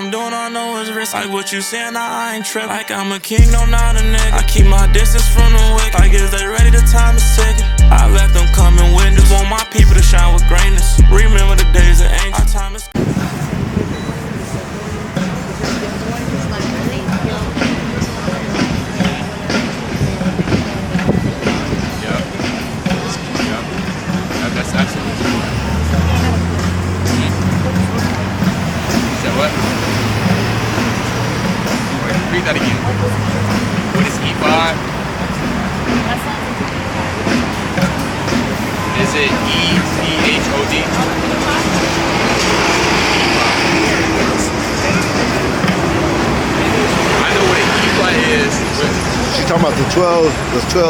I'm doing, I know it's risky. Like what you saying, nah, I ain't trippin'. Like I'm a king, no, not a nigga. I keep my distance from the wicked. Like is they ready, the time is ticking. I let them come and witness. Want my people to shine with greatness. Remember the days of angels. Our time is That's excellent. What? Wait, read that again. What is E5? Is it E-P-H-O-D? I know what an E5 is. She's talking about the 12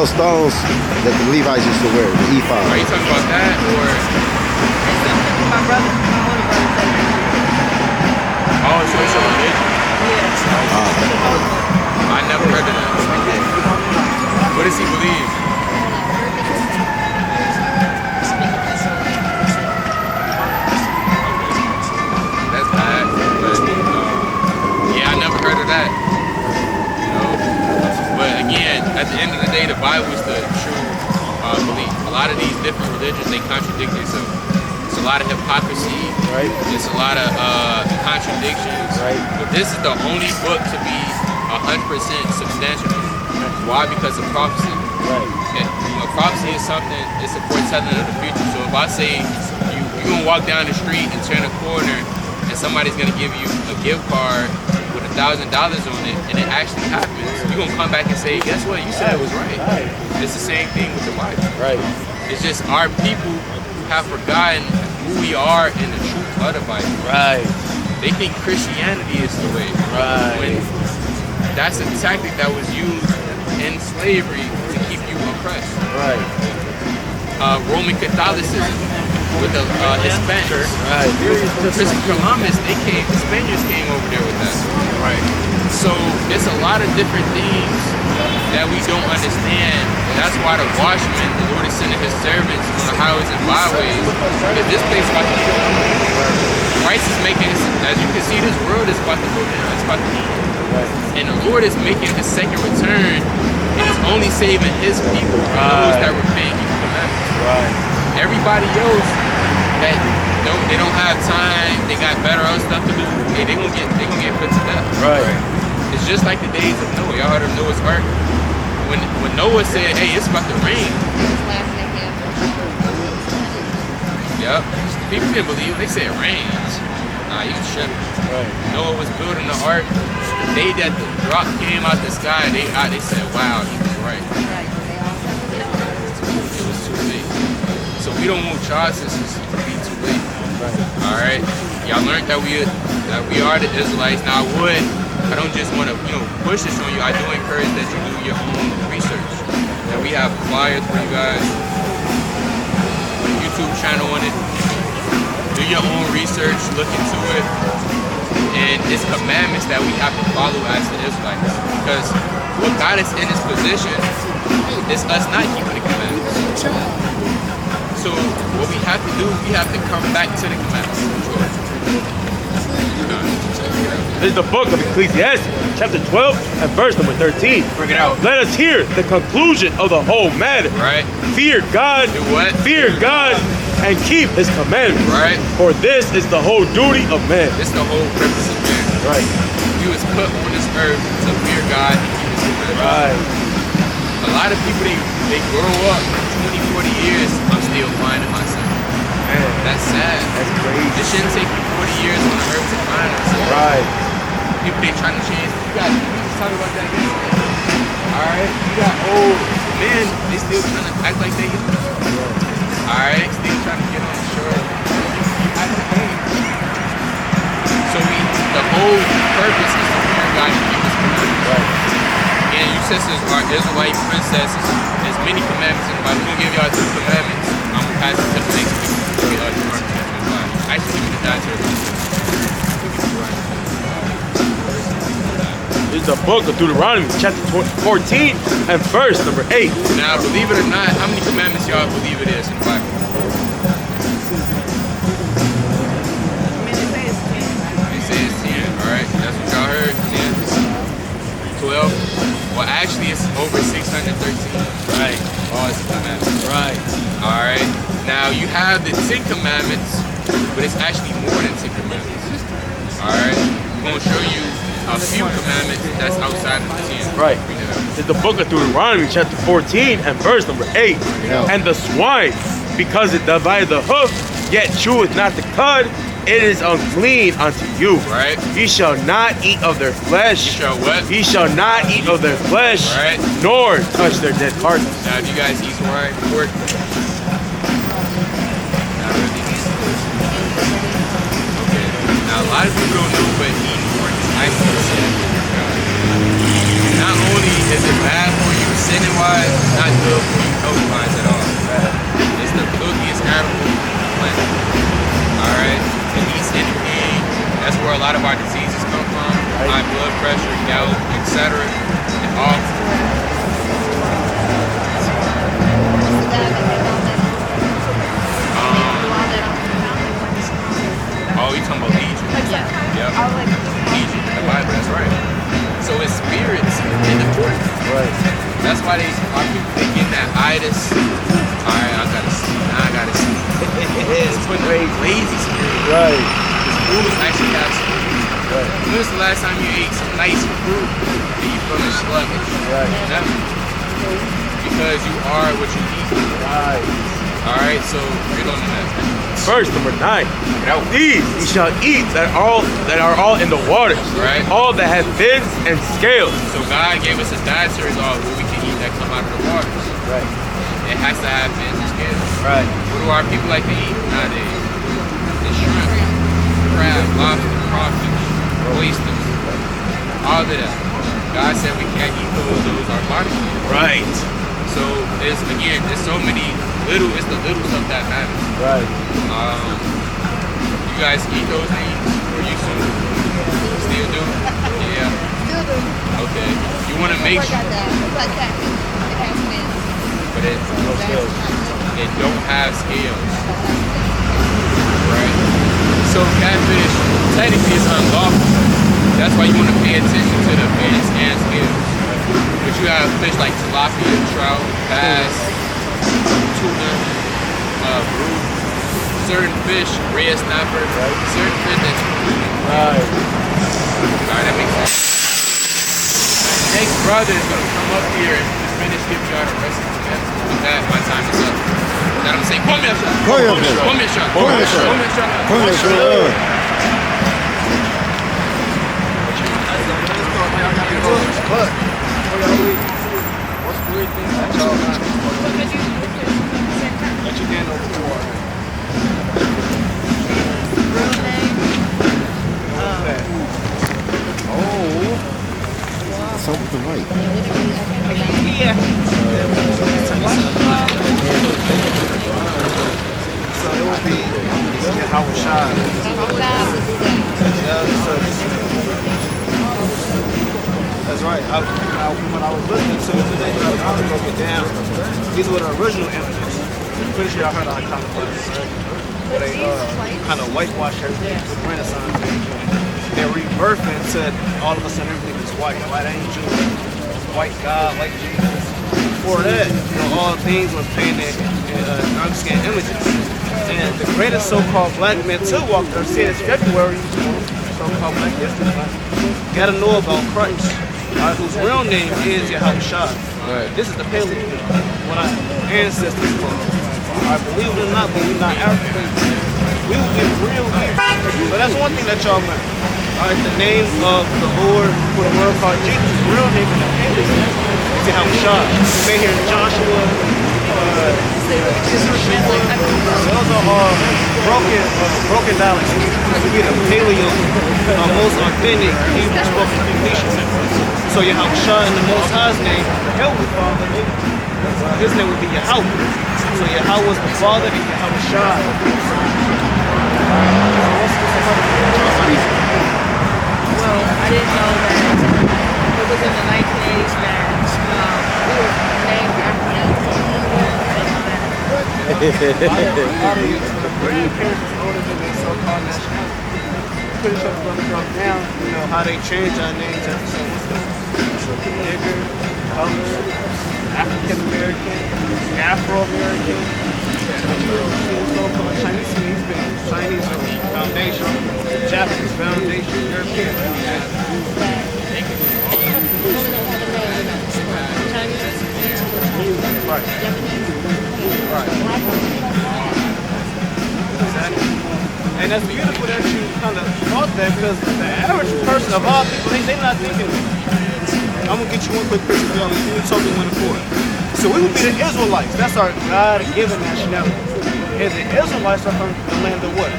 stones that the Levites used to wear, the E5. Are you talking about that or? My older brother said. Oh, so it's a religion? Yeah. I never heard of that. What does he believe? That's bad. But, yeah, I never heard of that. You know? But again, at the end of the day, the Bible is the true belief. A lot of these different religions, they contradict themselves. It's a lot of hypocrisy. Right. It's a lot of contradictions. Right. But this is the only book to be 100% substantial. Why? Because of prophecy. Right. And, you know, prophecy is something, it's a foretelling of the future. So if I say you're going to walk down the street and turn a corner and somebody's going to give you a gift card with $1,000 on it and it actually happens, you're going to come back and say, guess what? You said it was right. It's the same thing with the Bible. Right. It's just our people have forgotten who we are in the truth of the Bible. Right. They think Christianity is the way. Right. When that's a tactic that was used in slavery to keep you oppressed. Right. Roman Catholicism with the Hispanics. Right. Christopher Columbus, the Spaniards came over there with that. Right. So it's a lot of different things that we don't understand. That's why the watchmen, the Lord is sending his servants on the highways and byways. Because this place is about to go down. Christ is making, as you can see, this world is about to go down. It's about to end. Right. And the Lord is making his second return, and he's only saving his people, those that repent and keep the commandments. Right. Everybody else that they don't have time, they got better other stuff to do, hey, they gonna get put to death. Right. It's just like the days of Noah. Y'all heard of Noah's Ark? When Noah said, hey, it's about to rain. Yep. People didn't believe it. They said it rains. Nah, you tripping. Right. Noah was building the ark. The day that the drop came out the sky, they said, wow, he was right. It was too late. So we don't want child systems to be too late. Right. All right? Y'all learned that we are the Israelites. Now I don't just want to, push this on you. I do encourage that you do your own research. And we have flyers for you guys, a YouTube channel on it. Do your own research, look into it. And it's commandments that we have to follow as the Israelites. Because what got us in this position is us not keeping the commandments. So what we have to do, we have to come back to the commandments. This is the book of Ecclesiastes, chapter 12 and verse number 13. Bring it out. Let us hear the conclusion of the whole matter. Right. Fear God. Do what? Fear God and keep his commandments. Right. For this is the whole duty of man. This is the whole purpose of man. Right. We was put on this earth to fear God and keep his commandments. Right. A lot of people, they grow up 20, 40 years, I'm still finding myself. Man, That's sad. that's crazy. It shouldn't take you 40 years on the earth to find ourselves. Right. People, they trying to change. We was talking about that yesterday. Alright? You got old men, they still trying to act like they young. Alright? Still trying to get on the shore. You have to change. So the whole purpose is to fear God and keep his commandments. Right. And you sisters are Israelite princesses. There's many commandments in the Bible. We're going to give y'all 2 commandments. I'm going to pass it to the next week. Actually, give me the dietary. This is the book of Deuteronomy, chapter 14 and verse number 8. Now, believe it or not, how many commandments y'all believe it is in the Bible? They say it's 10, alright? it's over 613. Right. Laws and commandments. Right. All right. Now you have the 10 commandments, but it's actually more than 10 commandments. All right. I'm gonna show you a few commandments that's outside of the 10. Right. It's the book of Deuteronomy, chapter 14 and verse number 8. Yeah. And the swine, because it divided the hoof, yet cheweth not the cud, it is unclean unto you. Right. Ye shall not eat of their flesh. You shall what? Ye shall not eat of their flesh, Right. nor touch their dead carcass. Now, if you guys eat swine pork, not really. Okay. Now, a lot of people don't know, but eating pork is actually a sin. Not only is it bad for you sinning-wise, it's not good for you health-wise at all. It's the filthiest animal on the planet. All right. It eats anything. That's where a lot of our diseases come from. High blood pressure, gout, etc. And all. Oh, you talking about Legion? Yep. Legion. The Bible, that's right. So it's spirits in the pork. Right. That's why our people, they get that itis. All right, I gotta sleep. Now I gotta sleep. It's putting a lazy spirit. Right. Food actually has food. Right. When was the last time you ate some nice food and you feeling sluggish? Right. Never. Because you are what you eat. Right. All right, so read on to that. Verse number 9. These ye shall eat that are all in the waters, Right. all that have fins and scales. So God gave us a dietary law what we can eat that come out of the waters. Right. It has to have fins and scales. Right. What do our people like to eat nowadays? The shrimp, crab, lobster, crawfish, oysters, all of that. God said we can't eat those our bodies need. Right. So it's so many it's the little stuff that matters. Right. You guys eat those things or you still do? Yeah. Okay. You want to make sure, but it don't have scales. Right? So catfish technically is unlawful. That's why you want to pay attention to the fins and scales. But you have fish like tilapia, trout, bass, tuna, brew, certain fish, red snapper, certain fish that's proven. Right. Alright, that makes sense. Next brother is going to come up here and just finish giving y'all the rest of the message. With that, my time is up. That I'm saying, come here, shot. Come here, shot. Come here, shot. Come here, shot. Come here, shot. Come here, shot. What's three things that y'all learned that you didn't know before? Something to write. So it would be how it shines. That's right. When I was listening to it today, I broke it down. These were the original images. I'm pretty sure y'all heard of iconoclasts, right? Where they kind of whitewash everything with Renaissance. They're rebirthing to all of a sudden everything is white. White angel, white God, white Jesus. Before that, all things were painted in dark-skinned images. And the greatest so-called black men to walk the earth, see it's February, so-called Black History Month. You gotta know about Christ, whose real name is Yahushua. Right. This is the paleo, what our ancestors called. Believe it or not, but we're not African. We will be real here. So that's one thing that y'all learn. The name of the Lord for the world called Jesus, his real name in the paleo is Yahushua. You may hear Joshua. Those are all broken dialects. To be the paleo, most authentic Hebrew spoken Phoenician. So Yahushua in the Most High's name, Heavenly Father, his name would be Yahweh. So Yahweh was the Father and Yahushua. Well, I didn't know that it was in the 1980s that we were named after them. The grandparents is older than their so-called nationality. pretty sure the brother broke down, you know, how they changed our names after so what's the nigger, color, African American, Afro American, so-called Chinese means Chinese foundation, Japanese foundation, European foundation. Right. Right. Exactly. And that's beautiful that you kind of thought that, because the average person of all people, they're not thinking. I'm gonna get you one quick picture of y'all. You told me when to pour it. So we would be the Israelites. That's our God-given nationality. And the Israelites are from the land of what?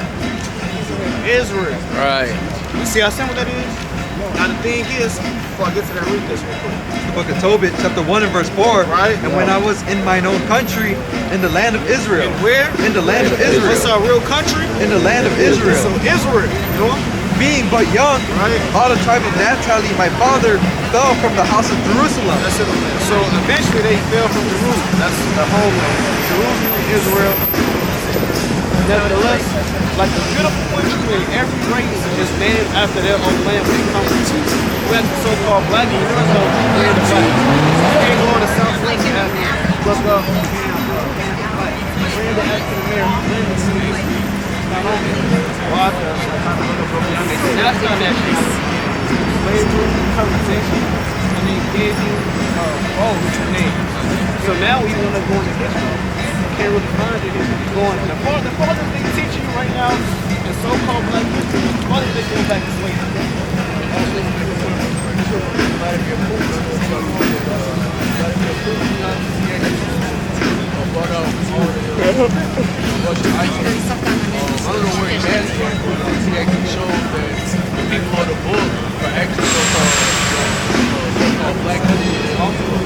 Israel. Right. You see how simple that is? Now the thing is, before I get to that, read this real quick. The book of Tobit, chapter 1 and verse 4. Right. And when I was in mine own country, in the land of Israel. And where? In the land of Israel. What's our real country? In the land of Israel. So Israel, you know? Being but young, Right. all the tribe of Naphtali, my father, fell from the house of Jerusalem. That's it. So eventually they fell from Jerusalem. That's the homeland. Jerusalem, Israel. Nevertheless, like the beautiful country, every race is named after their own land when they come to. We have the so-called black, you know, so land of black. You can't go on the South Lake and have look up land of African American, land of slaves. Well, that's not that shit. Slavery, conversation, and they gave you names. So now we want to go into history. Can't really find it if you're going. The farthest they teach you right now in so-called black history, the farthest they go back to slavery. I don't know where he has it, but he actually showed that the people of the book are actually so-called black people. Also the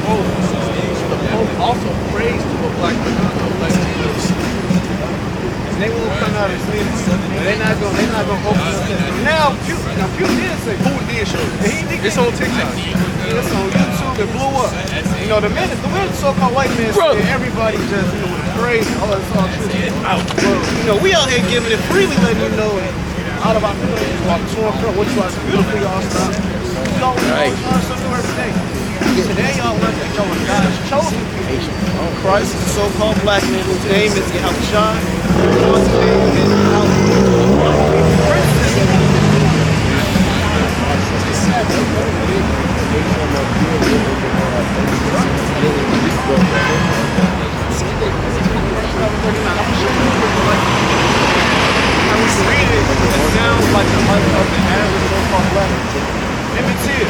Pope also prays to a black people. And they won't come out and say it. They're not gonna open up that. Now Pew did say who did show it. It's on TikTok. It's on YouTube. It blew up. You know, the so-called white man said everybody just, you know, crazy. Oh, it's all true. Well, you know, we out here giving it freely, letting you know it. Out of our feelings, walk to and from, which was beautiful, y'all stop. We always learn something new every day. Today, y'all learn that y'all are God's chosen people. Christ is a so-called black man whose name is Yahushua. Whose name is it sounds like the life of the average so-called black man. Let me tell you.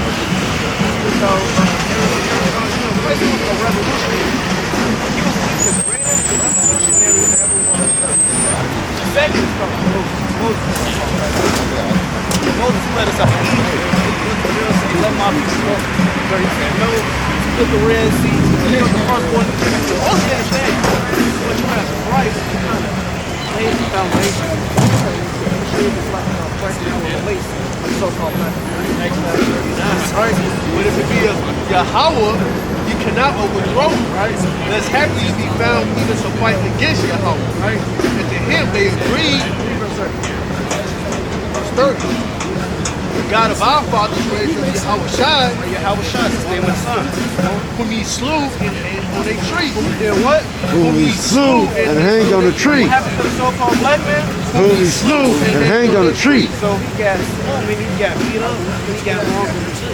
So, Christ was a revolutionary. He was the greatest revolutionary to ever walk. The second is from Moses. Moses led us out of Egypt. He let my people go. So he said, no, split the Red Sea. He was the first one to do it. All you understand, when you have Christ, you kind of lay the foundation. So-called right? But if it be a Yahweh, you cannot overthrow, right? That's happy to be found even to fight against Yahweh, right? And to him, they agreed. Verse 30. The God of our fathers raised up Yahushua, his name was son, whom he slew on a tree. Whom he did what? Whom he slew and hanged on a tree. What happened to the so-called black man? Whom he slew and hanged on a tree. So he got he got beat up, and he got wrong on the tree.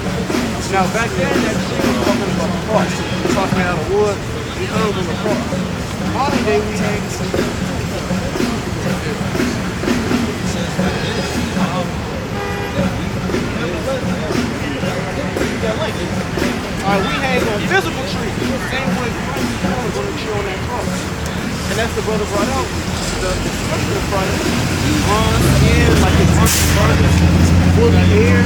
Now back then, that tree was talking about the cross. He was talking out of wood, he hung on the cross. Modern day, we hang. Alright, we hang on physical trees. Same way Christ was on the tree on that cross. And that's the brother brought out. The scripture in front of him. Bronze skin, like his burgers, woolly hair.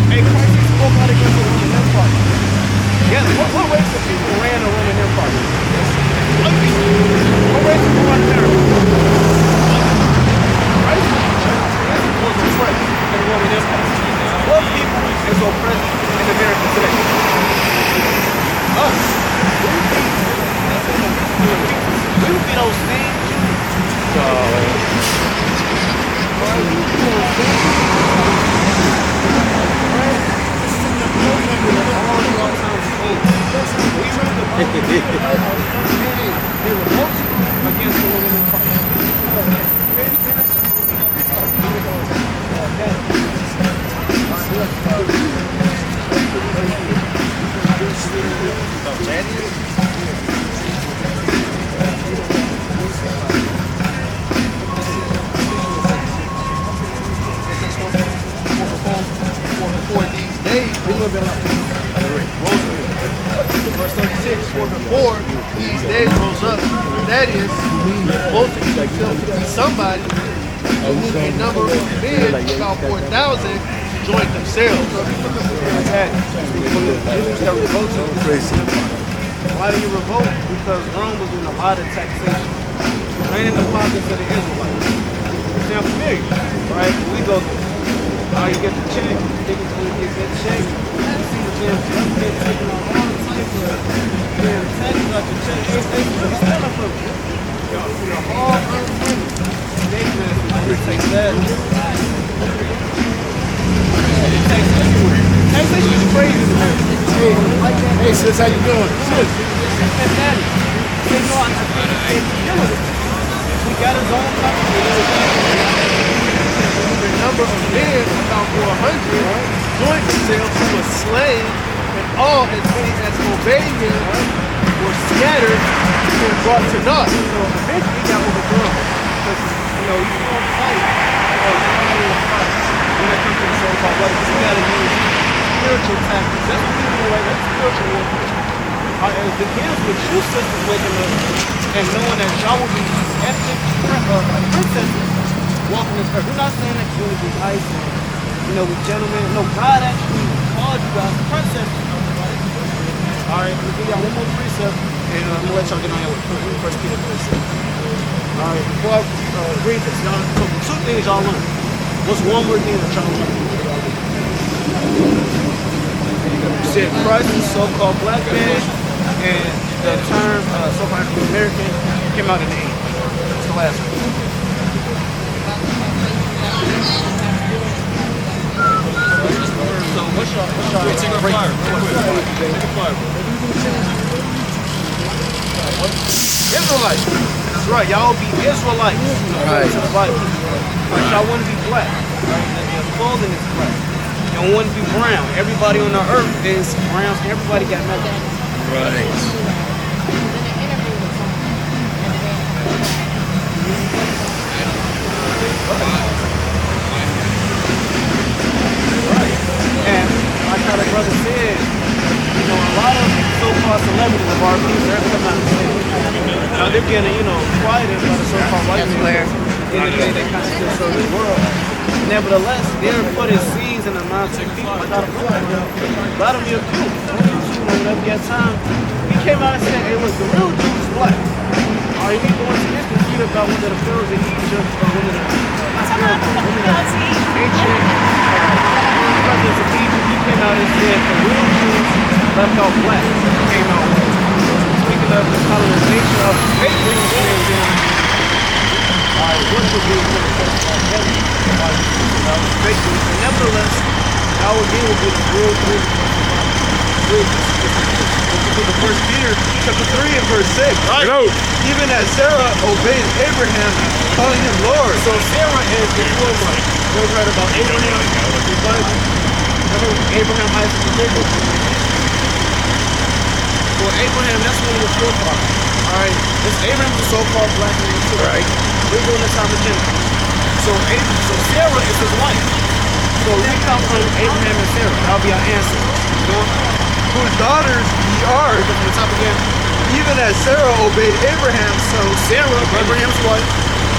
Hey, Christ spoke out against the Roman Empire. Yeah, what race of people ran the Roman Empire? What race of people ran America? Christ was oppressed in the Roman Empire. What people is oppressed in America today? Us. We would be those same Jews. For these days, verse 36, for before these days rose up, that is, both of you to be somebody, a number of men, about 4,000, joined themselves. Why do you revolt? Because Rome was doing a lot of taxation. Right in the pockets of the Israelites. Sound familiar, right? We go through. You get the check, think it's going to get that check. You see the damn government taking on all the types of damn taxes out your check. They're stealing from you. The hard-earned money. They take that. Taxation is crazy to me. Hey, sis, how you doing? Sis, it's fantastic. They know how to we got his own country. The number of men, about 400, joined themselves to a slave, and all as many as obeyed him were scattered and brought to naught. So eventually he got overthrown. Because, you don't fight when it comes to the so-called life. You got to use spiritual tactics. That's what we do, like that's spiritual warfare. It begins with you sisters waking up and knowing that y'all will be ethnic princesses walking this earth. We're not saying that you're going to be nice and, with gentlemen. No, God actually called you guys princesses. Alright, I'm going to give y'all one more precept and I'm going to let y'all get on here with 1 Peter 3:6. Alright, before I read this, y'all told me two things y'all learned. What's one more thing that y'all learned? You said Christ is so-called black man, and the term so-called African American came out in the 80s. That's the last one. So what's your take a flyer? Take a flyer. Israelites. That's right. Y'all be Israelites. Right. But y'all want to be black. Right? Your clothing is black. You don't want to be brown. Everybody on the earth is brown. Everybody got nothing. Right. And like how the brother said, a lot of so-called celebrities of our people, they're coming out and saying, now they're getting, quieted by the so-called white man. They kind of still serve the world. Nevertheless, they're putting seeds in the minds of people. I got a lot of them are cute. Whenever you have time, he came out and said, hey, look, the real Jew is black. Are you going to history read about one of the pharaohs in Egypt or one of the ancient presidents of Egypt? He came out and said the real Jews left out black. He came out speaking of the colonization of the fake what would be nevertheless, our again will be the real Jews. The first Peter chapter 3 and verse 6. Right. Even as Sarah obeyed Abraham, calling him Lord. So Sarah is the forefront. We read about Abraham, the Bible. Abraham, Isaac, and Jacob. For Abraham, that's one of the forefront. Alright, this Abraham is a so-called black man too. Right. We're doing the time of Genesis. So Sarah is his wife. So we come from Abraham and Sarah. That'll be our answer. Whose daughters ye are. From the top again. Even as Sarah obeyed Abraham, So Sarah, Abraham's wife,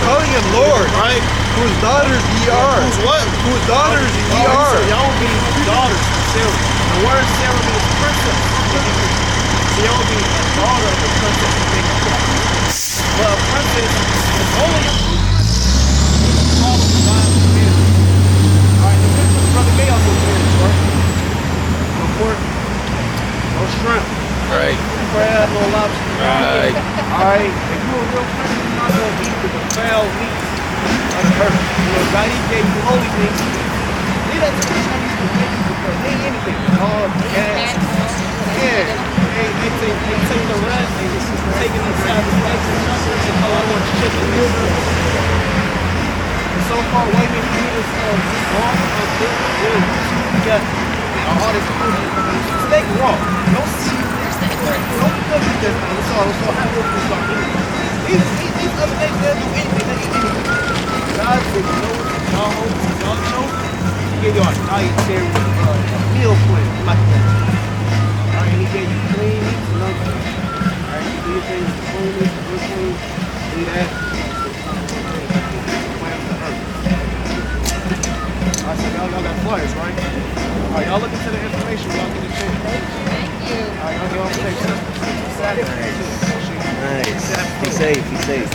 calling him Lord. right? Whose daughters ye are. Who's what? Whose daughters ye So are. y'all will be daughters of Sarah. The word Sarah means princess. So y'all will be a daughter of the princess of Jacob. Well, a princess is only a called of God's command. Alright, the princess, Brother Gay also said this, right? No pork, no shrimp. Right. Crab, no lobster. Right. Alright, if you're a real princess, you're not going to eat the foul meat of the earth. God, He gave you holy things. Leave that to the Chinese because they ain't anything. Oh, gas. Yeah. They take the rest. They just taking the Sabbath. They call it more chicken. So far away, we need this raw of this. We got all this food. Steak raw. No seasoning. No cooking. That's all. So how will we start eating? These other days, they'll do anything. They eat anything. God said, you know what? Y'all hope, y'all chose. He gave y'all a dietary meal plan like that. Alright, and He gave you clean meats and nothing. Alright, you do your things, the clean meats, the good things, do that. Alright, so y'all got flyers, right? Alright, y'all look into the information, y'all get the chance. Thank you. Alright, y'all get on the tape. Saturday. Nice. Be safe. Be safe.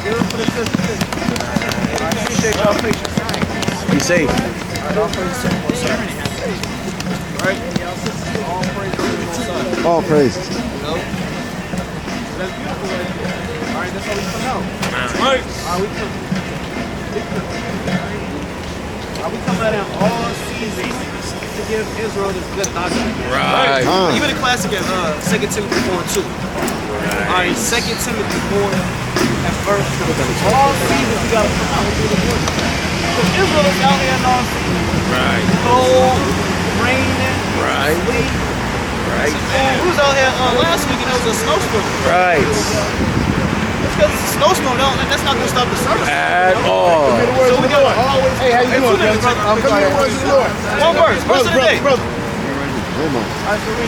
Give it for the sisters. I appreciate y'all patience. Be safe. Alright, all praise to the Most High. Alright, all praise to the Most High. All praise. You know? That's beautiful right there. Alright, that's how we come out. Right. We come out in all seasons to give Israel this good doctrine. Right. Even the classic is 2 Timothy 4:2. Alright, 2 Timothy 4 and verse 2. All seasons you gotta come out and do the work. Because Israel is out here in all seasons. Right. Cold, raining, Right. sleet. Right. We was out here last week and it was a snowstorm. Right. Because it's a snowstorm, that's not gonna stop the service. At all. So we gotta always. Hey, how you doing, brother? Come here, words of the Lord. One verse of the day.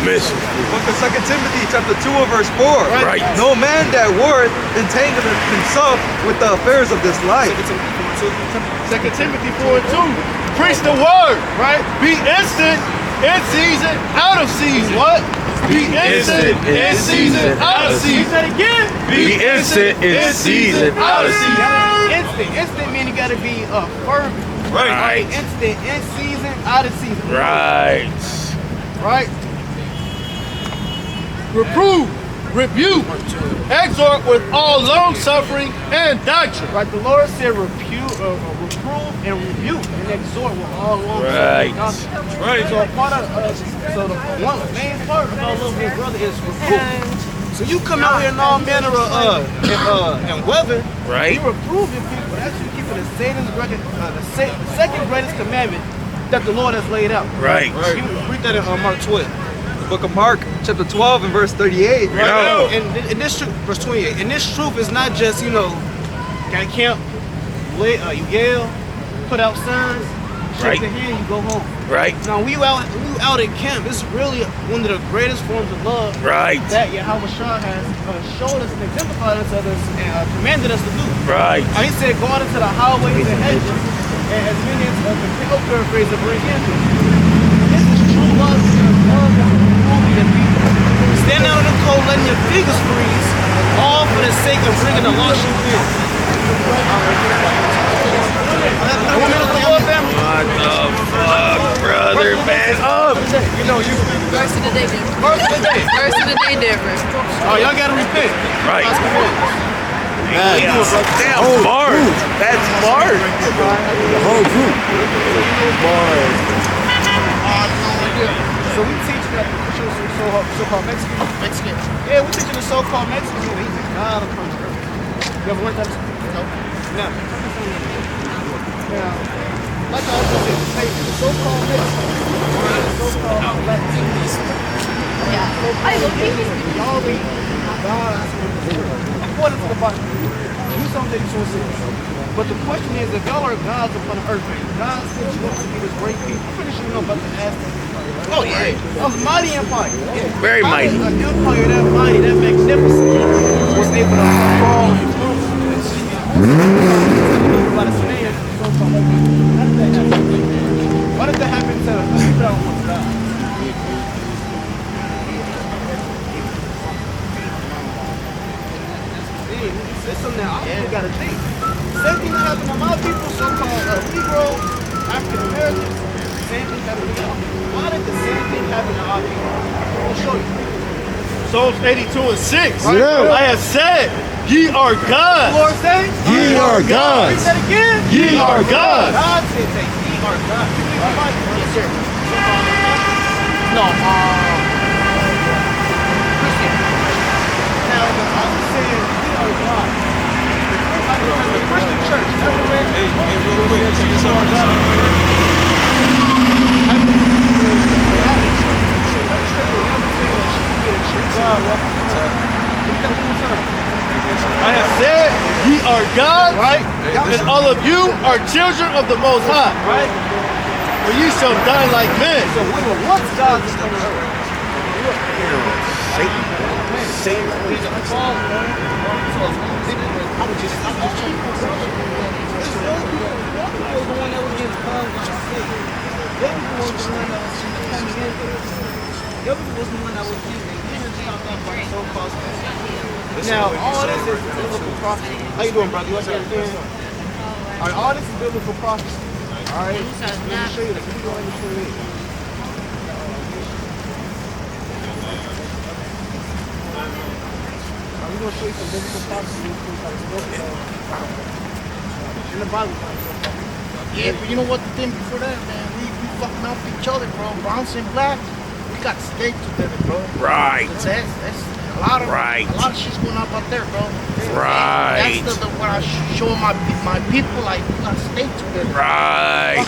Mission. Book of 2 Timothy chapter 2 and verse 4. Right. No man that warreth entangleth himself with the affairs of this life. 2 Timothy 4:2. Preach the word, right? Be instant, in season, out of season. What? Be instant, in season, out of season. Say that again. Be instant in season, out of season. Instant meaning you gotta be fervent. Right. Instant, in season, out of season. Right. Right? Reprove, rebuke, exhort with all long suffering and doctrine. Right, the Lord said reprove and rebuke and exhort with all long Right. suffering. Right. So a part of so the one main part of our little big brother is reproof. So you come out here in all manner of and weather. Right. You reprove your people. That's you keep it the second greatest commandment that the Lord has laid out. Right. You read that in Mark 12. Book of Mark chapter 12 and verse 38. Right. And this truth, verse 28. And this truth is not just got camp, you yell, put out signs, shake the hand, you go home. Right. Now we out at camp. It's really one of the greatest forms of love. Right. That Yahweh Shah has showed us and exemplified us others and commanded us to do. Right. He said, go out into the highways and hedges, and as many as the paraphrase of bring in. This is true love. Love is improving your people. Stand out in the cold, letting your fingers freeze, all for the sake of bringing the lost sheep in. What the fuck, brother? Man up. Verse of the day different. Verse of the day different. Oh, y'all gotta repent. Right. Man, Damn, bars. That's bars. the whole group. So we teach that so-called Mexican. Yeah, we teaching the so-called Mexicans that he's a god upon the earth. You ever learned that? No. Now, like I was saying, the so-called Mexicans, the so-called Latinos, Yeah. I will keep it. all be gods according to the Bible. You something that you But the question is, if y'all are gods upon the earth, God sent you up to be this great people. I'm pretty sure you know about the Aztecs. Oh yeah, a mighty empire. Very mighty. An empire that mighty, that magnificent, was able to crawl and prove. Why did that happen to Israel once God? It's something that I gotta think. Same thing that happened to my people, so-called Negro, African Americans. Same thing happened to y'all. Why did the same thing happen to our people? I'll show you. Psalms 82:6. Yeah. I have said, Ye are gods. The Lord say, Ye are gods. Read that again. Ye are gods. God said that ye are gods. Yes, sir. No, Christian. Now, the Bible says ye are gods. The Christian church never read Real quick, see this over. I have said, ye are gods, right? And all of you are children of the Most High, right? For ye shall die like men. So we were once gods on the earth. Now, all this is biblical prophecy. How you doing, brother? You like everything? All right, all this is biblical prophecy. All right, let me show you this. Let me go into 28. We're going to show you some biblical prophecy in the Bible. Yeah, but you know what the thing before that, man? We fucking off each other, bro. Browns and black, we got to stay together, bro. Right. That's a lot of shit's going on out there, bro. Right. That's what I show my people, like, we got to stay together. Right.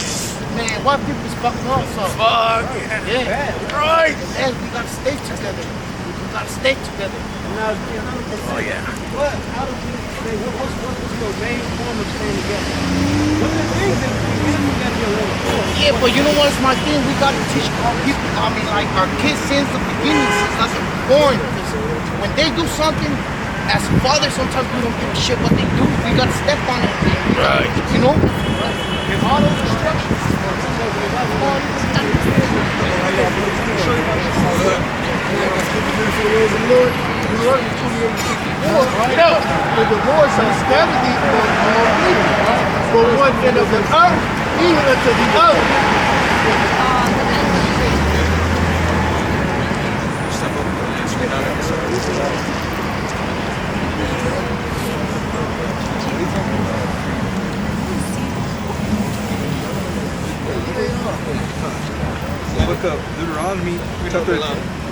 Man, white people's fucking off, so. Fuck. Yeah. Right. Yes, we got to stay together. We got to stay together. Now, Oh, yeah. how do we say, what's your main form of staying together? What the things that we got to be a little more? Yeah, but you know what's my thing? We got to teach our people, I mean, like, our kids since the beginning, since us born. When they do something, as fathers, sometimes we don't give a shit what they do. We got to step on it. Right. You know? And all those instructions. For the Lord shall scatter thee among all people, from one end of the earth even unto the other.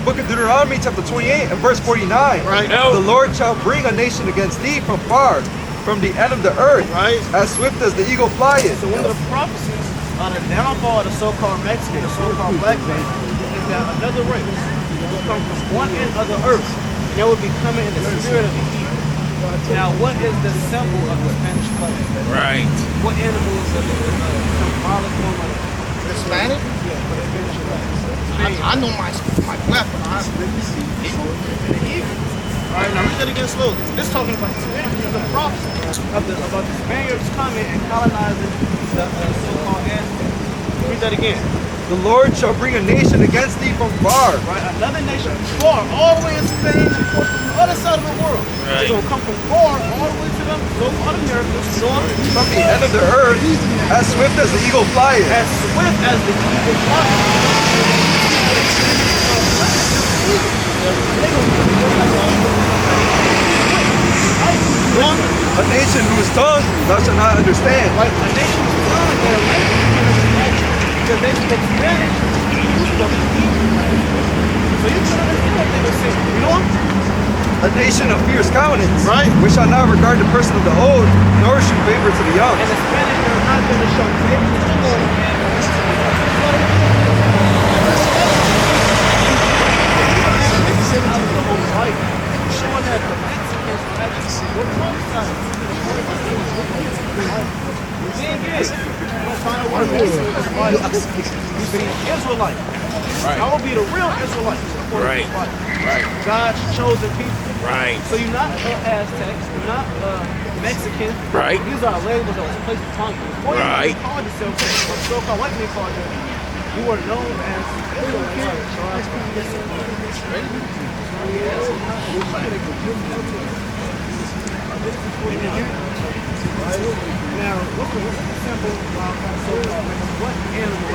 Book of Deuteronomy chapter 28 and verse 49. Right. The Lord shall bring a nation against thee from far, from the end of the earth, Right. as swift as the eagle flieth. So one of the prophecies on the downfall of the so-called Mexican, the so-called black man, is that another race will come from one end of the earth, and they will be coming in the spirit of the eagle. Now, what is the symbol of the Spanish flag? Right. What animal is the symbolic one of The Spanish? I know my weapon. All right, now read that again slowly. This is talking about the Spaniards, the prophecy about the Spaniards coming and colonizing the so-called Aztecs. Read that again. The Lord shall bring a nation against thee from far. Right, another nation far, all the way in Spain, from the other side of the world. Right. It's gonna come from far, all the way to the so-called Americas, north, From the end of the earth, as swift as the eagle flieth. as swift as the eagle flies. A nation whose tongue thou shalt not understand. Like a nation's tongue, their language can understand because they speak Spanish, you speak English. So you can understand what they were saying, you know? A nation of fierce countenance, Right. which shall not regard the person of the old, nor shew favor to the young. And the Spanish are not going to show favor to the Lord. Showing that the Mexicans were prophesied. The thing is, you'll find out what it is. He's being Israelite. I will be the real Israelite. Right. Right. God's chosen people. Right. So you're not Aztecs, you're not Mexican. Right. These are labels that was placed upon you. Before Right. you called yourself, or the so-called white man called you, you were known as Now, what's the symbol what animal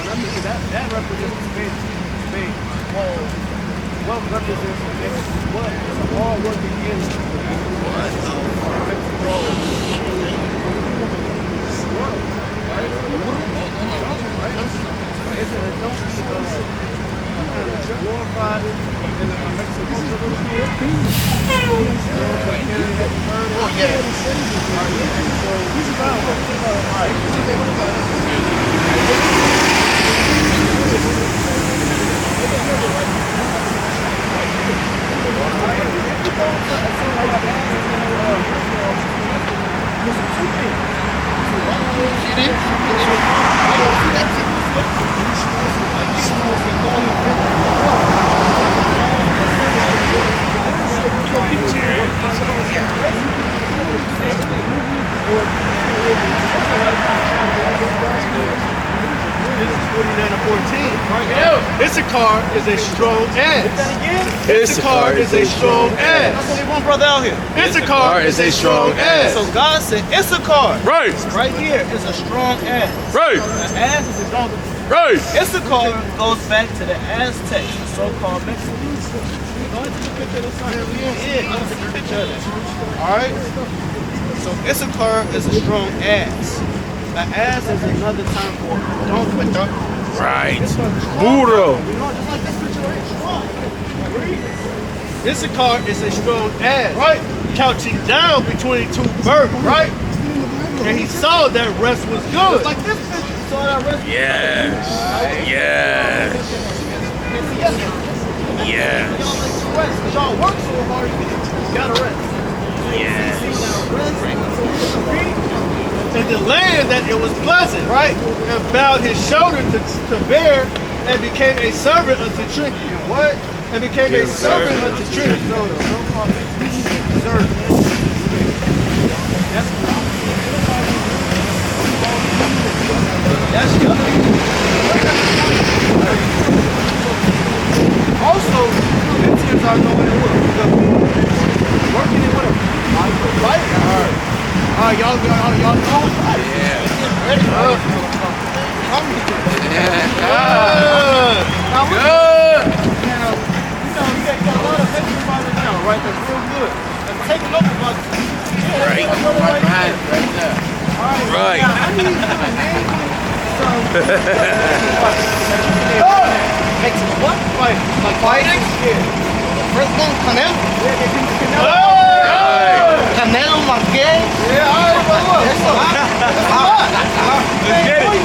represents that represents Spain. above represents the next what? It's all working in glorified in the Mexican oh yeah. Issachar is a strong ass. Issachar is a strong ass. That's only one brother out here. Issachar is a strong ass. So God said Issachar. Right. Right here is a strong ass. Right. The ass is a donkey. Right. Issachar goes back to the Aztecs, the so-called Mexicans. Go into the picture of the sun. Yeah, go into the picture of that. Alright? So Issachar is a strong ass. An ass is another term for donkey. Right. Burro. Just like this picture right here. Issachar is a strong ass. Right. Couching down between two birds. Right. And he saw that rest was good. Just like this picture. You saw that rest? Yes. Yes. Yes. Y'all work so hard, you gotta rest. Yes. And the land that it was pleasant, right? And bowed his shoulder to bear and became a servant unto Trinity. What? And became a servant unto Trinity. Servant. That's good. Also, Corinthians are knowing it well. Working it with them. Right? Y'all know? Yeah. Ready? Good. Now, Good. You got a lot of extra fighters now, right? That's real good. That's taking over about Right. Right behind it. Right there. Right. Now, I need you to name some Mexican what? like fighting? Yeah. First one, Canelo. Yeah, they think Canelo. Canelo Marquez. Yeah, all right, but look. That's a lot. Let's get it.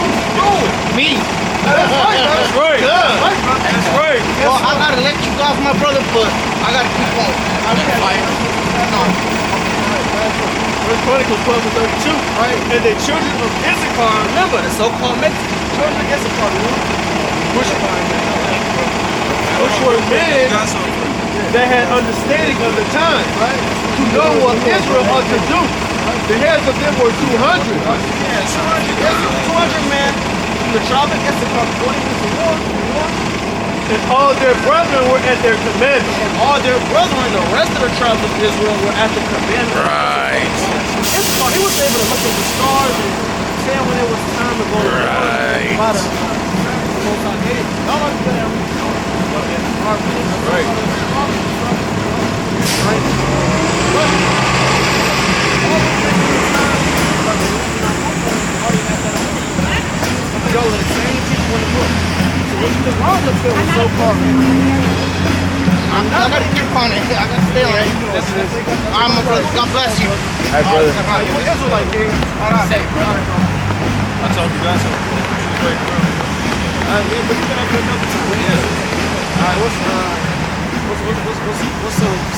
Me. That's right, bro. That's right. That's right. Well, I gotta let you guys, my brother, but I gotta keep on. I gotta fight. No. First Chronicles 12:32, right? And the children of Issachar, Remember, the so-called Mexicans. Children of Issachar, which were men that had understanding of the time, right? To know what Israel ought to do. The heads of them were 200. Yeah, 200 men from the tribe of Issachar going into war. And all their brethren were at their command. And all their brethren, the rest of the tribes of Israel, were at the command. Right. Issachar, he was able to look at the stars and tell when it was time to go to war. Right. By the Most High gave. Y'all like that. Right. Yo, the same people in the book. The wrong of them was so far. I gotta keep on it. I gotta stay on it. I'm a brother. God bless you. Hi, brother. Israelite king. Alright. I told you guys something. But you can have another time. Yeah. Alright, what's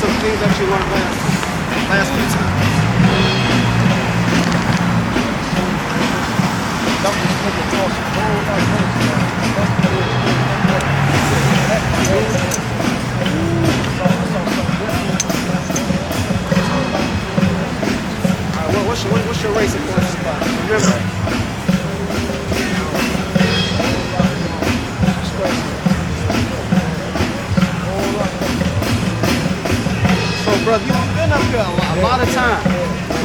some things that you learned last week? What's your race against remember? So, brother, you've been up here a lot of time.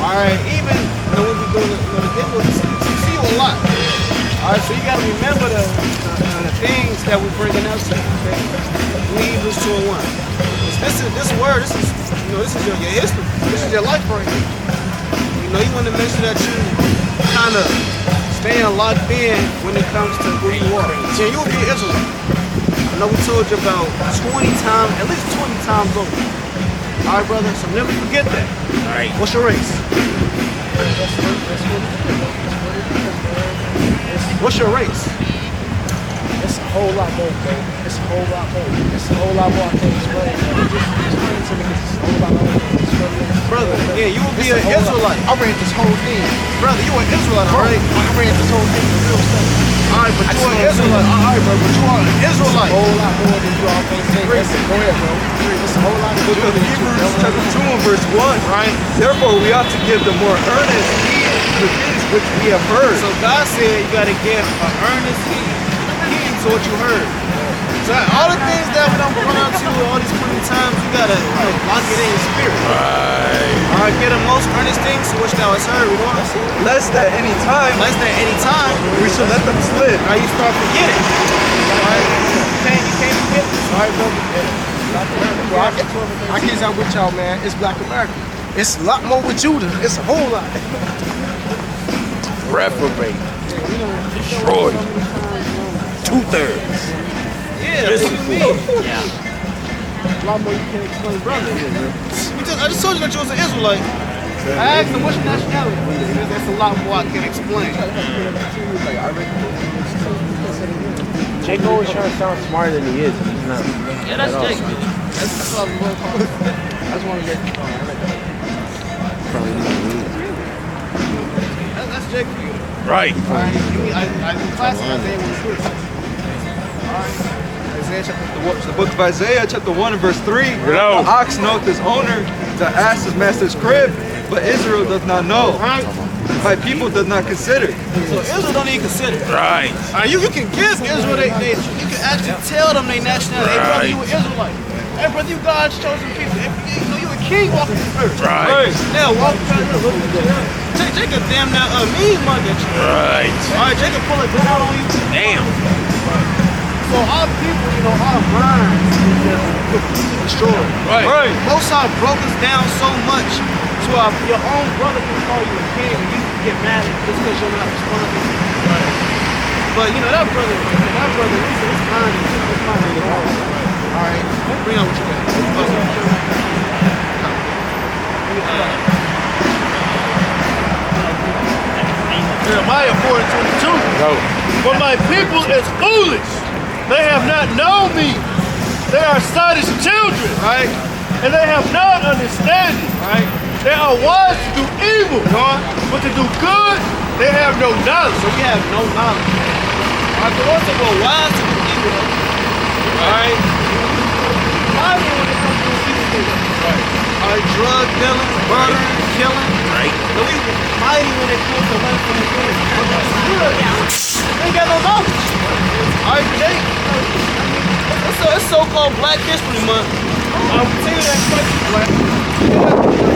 All right, even when we go to get with you see you a lot. All right, so you got to remember the things that we're bringing up to you. Okay? We Hebrews 2 and 1. This word, this is your history. This is your life right here. You want to make sure that you kind of staying locked in when it comes to who you are. So you'll be an Israelite. I know we told you about 20 times, at least 20 times over. All right, brother, so never forget that. All right. What's your race? What's your race? It's a whole lot more, bro. It's a whole lot more. It's a whole lot more I can't explain. Just explain it to me because it's a whole lot more. Brother, yeah, you will be an Israelite. I read this whole thing. Brother, you an Israelite, Bro, right? I read this whole thing. Real stuff. All right, but you an Israelite. All right, bro, but you are an Israelite. It's a whole lot more than you all can say. Go ahead, bro. It's a whole lot more Book of than Hebrews chapter 2 and verse 1. Right? Therefore we ought to give the more earnest heed to the things which we have heard. So God said you got to give an earnest heed to what you heard. So all the things that we don't run out to all these 20 times, you got to lock it in your spirit. Right. All right, get the most earnest things to which thou hast heard. We want to see. Lest at any time We we shall let them slip. Now you start forgetting. All right? You can't forget this. All right, brother. I guess I'm with y'all, man. It's Black America. It's a lot more with Judah. It's a whole lot. Reprobate. Destroyed. 2/3. Yeah, that's what you mean. A lot more you can't explain, brother. I just told you that you was an Israelite. I asked him what's your nationality. That's a lot more I can explain. Jake always trying to sound smarter than he is, and he's not. Yeah, that's Jake. That's what I was going to call. I just want to get. That's Jake for you. Right. All right, I classified Isaiah 1:6. All right. Isaiah chapter The book of Isaiah chapter 1 and verse 3. Hello. The ox knoweth his owner, the ass his master's crib, but Israel does not know. Right. My people does not consider. So Israel don't even consider. Right. You can give Israel you can actually tell them their nationality. Hey brother, you an Israelite. Hey brother, you God's chosen people. Hey, you a king walking this earth. Right. Now walk around here. Jacob damn now mean mug at you. Right. Alright, Jacob pull a gun on you. Damn. So our people, our minds is just completely destroyed. Right. Most High broke us down so much to your own brother can call you a king and you can get mad just because you're not responding. Right. But that brother, his mind is wrong. Alright, bring out what you got. Jeremiah 4:22. Go. For my people is foolish. They have not known me. They are Sodom's children. Right? And they have not understanding. Right? They are wise to do evil. But to do good, they have no knowledge. So we have no knowledge. Alright, the ones that were wise to do evil. Alright? Why when it comes to evil things? Right. Alright, drug dealing, murdering, killing. Right. But we mighty when it comes to running from the things. They ain't got no knowledge. Alright, Jake. It's so-called Black History Month. I will tell you that Christ is black.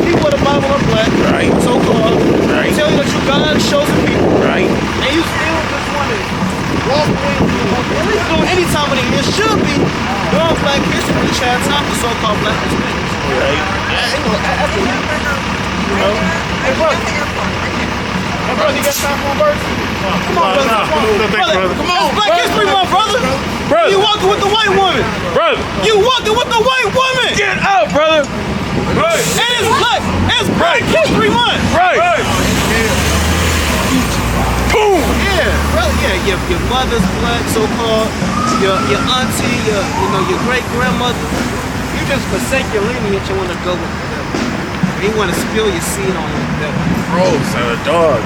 People of the Bible are black. Right. So-called. Right. Tell you that you God's chosen people. Right. And you still just want to walk away, at least doing any time of the year should be during Black History when you have time for so-called Black Hispanics. Right. Hey, brother. Hey, brother, you got time for a verse? Come on, brother. Come on. It's Black History Month, brother. Brother. You walking with the white woman. Brother. You walking with the white woman. Get out, brother. Right. And it's Black History Month. Right. Boom. Yeah, brother. Yeah, your mother's black, so-called. Your auntie, your great-grandmother. You just forsake your lineage and want to go with the devil. You want to spill your seed on the devil. Bro, son of a dog.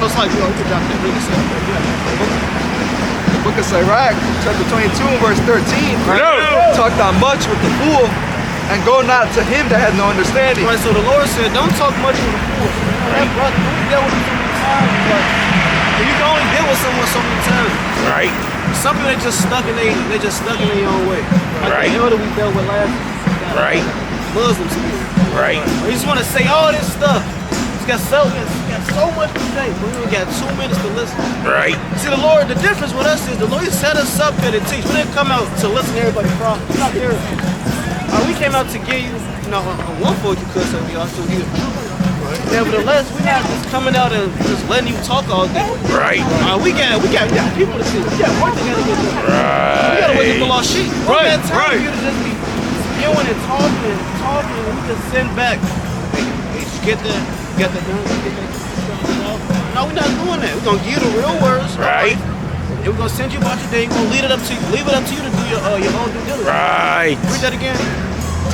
Looks like you could drop that really stuff. The book of Sirach, chapter 22 and verse 13. Talk not much with the fool, and go not to him that has no understanding. Right, so the Lord said, don't talk much with the fool. That brother, you dealt with him so many times, but you can only deal with someone so many times. Right. Some people they just stuck in their own way. Like Right. the elder we dealt with last Right. Muslims people. Right. They just want to say all this stuff We got so much to say, but we only got 2 minutes to listen. Right. See, the Lord, the difference with us is the Lord set us up here to teach. We didn't come out to listen to everybody's problems. We're not there. We came out to give you, one for you could say we also here. Nevertheless, we're not just coming out and just letting you talk all day. Right. We got people to see. We got work that gotta get done. Right. We gotta wake up the lost sheep. Right. We got time for you to just be spewing and talking, and we just send back. Hey, did you get that? You got that done? No, we're not doing that. We're gonna give you the real words. Right. And we're gonna send you about your day. We're gonna leave it up to you to do your own due diligence. Right. Read that again.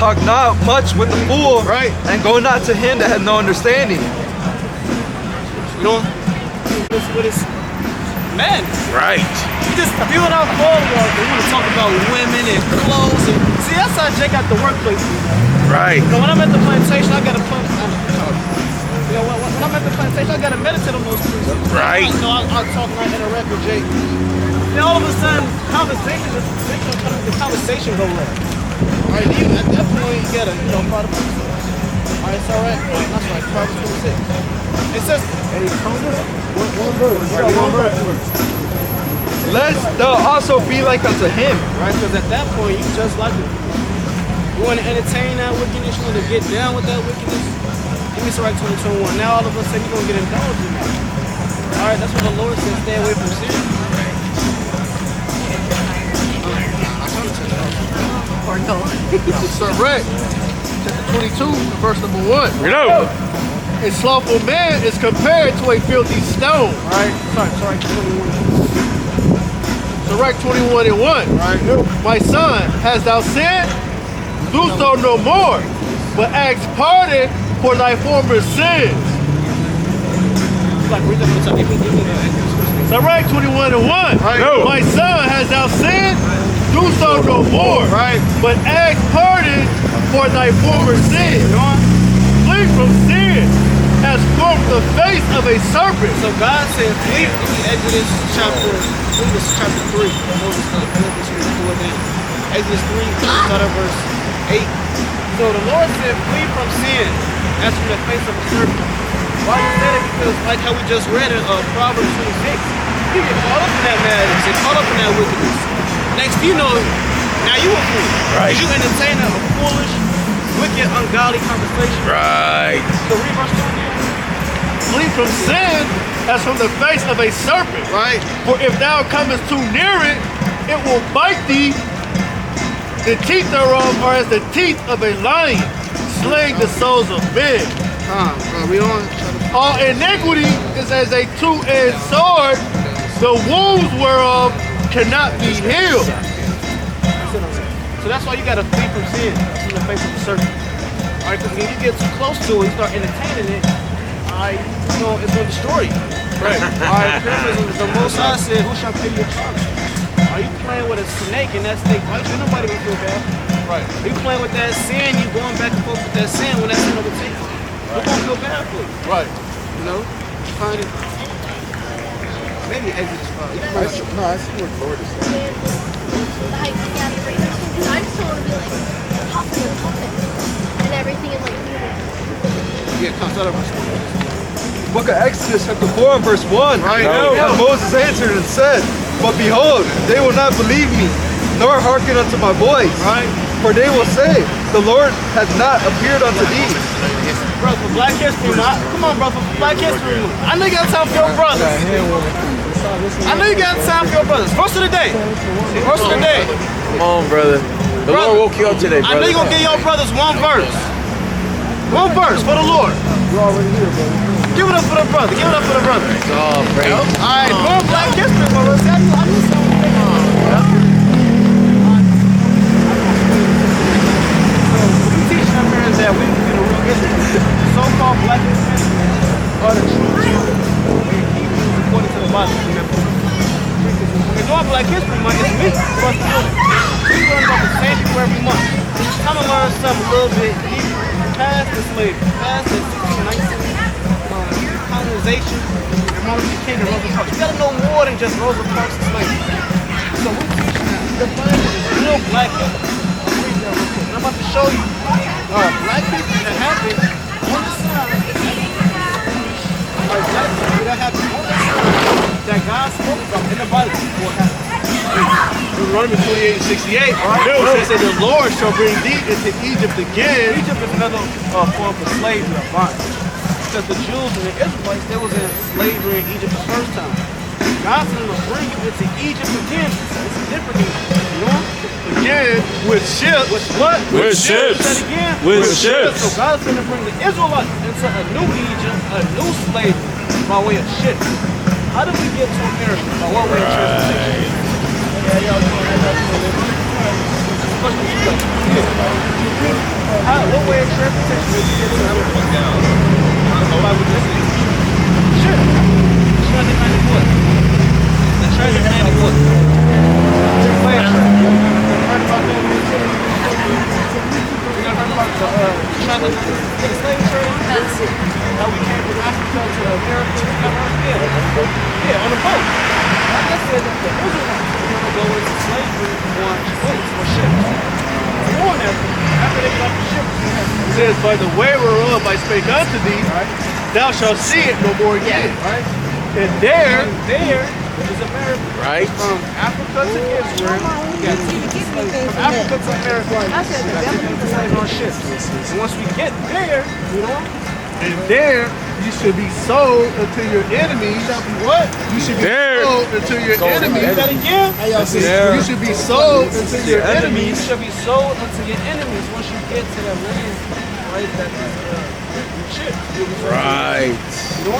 Talk not much with the fool, right? And go not to him that had no understanding. You know, with his man. Right. You just spewing out all y'all. You want to talk about women and clothes and see that's how Jake got the workplace. Right. You know, when I'm at the plantation, I gotta put. You know, when I'm at the plantation, I gotta meditate on those things. Right. You know, I'll talk and I interact with Jake. Then all of a sudden, the conversation go left. Alright, even at that point, you gotta, part of it. Alright, it's alright. That's right, Proverbs 26. It says, one verse. Lest thou also be like unto him. Right, because at that point, you just like it. You want to entertain that wickedness, you want to get down with that wickedness. Give me Sirach 20:21. Now all of a sudden, you're going to get indulged in that. Alright, that's what the Lord says, stay away from sin. Sirach, chapter 22, verse number 1. You know. A slothful man is compared to a filthy stone. Right? Sorry, 21. Sirach 21:1. Right. My son, hast thou sinned? Do so no more, but ask pardon for thy former sins. Sirach 21:1. Right. No. My son, hast thou sinned? Do so no more, Right. but ask pardon for thy former sins. Flee from sin, as from the face of a serpent. So God said, flee from Exodus chapter 3. Exodus 3, start at verse 8. So the Lord said, flee from sin, as from the face of a serpent. Why he said it? Because like how we just read in Proverbs 26, you get caught up in that madness, get caught up in that wickedness. Next you know, now you a fool. Right. You entertain a foolish, wicked, ungodly conversation. Right. So read verse 2 again. Flee from sin as from the face of a serpent. Right. For if thou comest too near it, it will bite thee. The teeth thereof are as the teeth of a lion, slaying the souls of men. Read on. All iniquity is as a two-edged sword, the wounds whereof cannot be healed. So that's why you gotta flee from sin, from the face of the serpent. Alright, because when you get too close to it, you start entertaining it, it's gonna destroy you. Right. Alright, the Most High said, who shall pay your charge? Are you playing with a snake and that snake bites you? Nobody will feel bad. Right. Are you playing with that sin, you going back and forth with that sin when that sin overtakes you? Who gonna feel bad for you? Right. You know? Find it. Maybe Exodus 5. No, I see what the Lord is saying. I just don't want to be like puffing and everything is like Yeah, comes out of verse 1. Book of Exodus chapter 4 and verse 1. Right. And Moses answered and said, but behold, they will not believe me, nor hearken unto my voice. Right. For they will say, the Lord hath not appeared unto thee. Bro, for Black History Month, come on, bro, for Black History Month. I know you got time for your brothers. I know you got time for your brothers. Verse of the day. Verse of the day. Come on, brother. The Lord woke you up today, brother. I know you're going to give your brothers one verse. One verse for the Lord. You're already here, brother. Give it up for the brother. Give it up for the brother. Oh, praise. All right, more Black History Month. I need something. That we get a real history. So-called Black history are the true according to the Bible. We're doing Black History Month. It's me. For us to do it. We learn about the same people every month. It's time to learn something a little bit deeper. Past the slavery, past the 1619 colonization, and Martin Luther King and Rosa Parks. You gotta know more than just Rosa Parks and slavery. So we teach the real Black history. I'm about to show you Black history that happened on the side Like that happened. All that stuff that God spoke about in the Bible will happen. Deuteronomy 28:68. Right. It says the Lord shall bring thee into Egypt again. Egypt is another form of slavery or bondage. Because the Jews and the Israelites, they was in slavery in Egypt the first time. God's going to bring you into Egypt again. It's a different Egypt. You know? Again with ships. With what? With ships. Say it again. With ships. So God's going to bring the Israelites into a new Egypt, a new slavery by way of ships. How did we get to America? By what way of transportation? What way of transportation did we get to America? Ship. Transatlantic what? The transatlantic what? Slave trade. You heard about that? You heard about the transatlantic slave trade? How we came from Africa to America? Yeah, on the boat. Like I said, the Israelites were going to go into slavery on boats or ships. After they got off the ship, It says, by the way whereof I spake unto thee, thou shalt see it no more again. right? And there is America. Right. From Africa to Israel, we got from Africa to America, we got to slave on ships. And once we get there, you know, and there you should be sold unto your enemies. what? You should be There. sold unto your enemies. Say that again. You should be sold unto your You enemies. should be sold unto your enemies once you get to that land, right? That ships. Right. You know?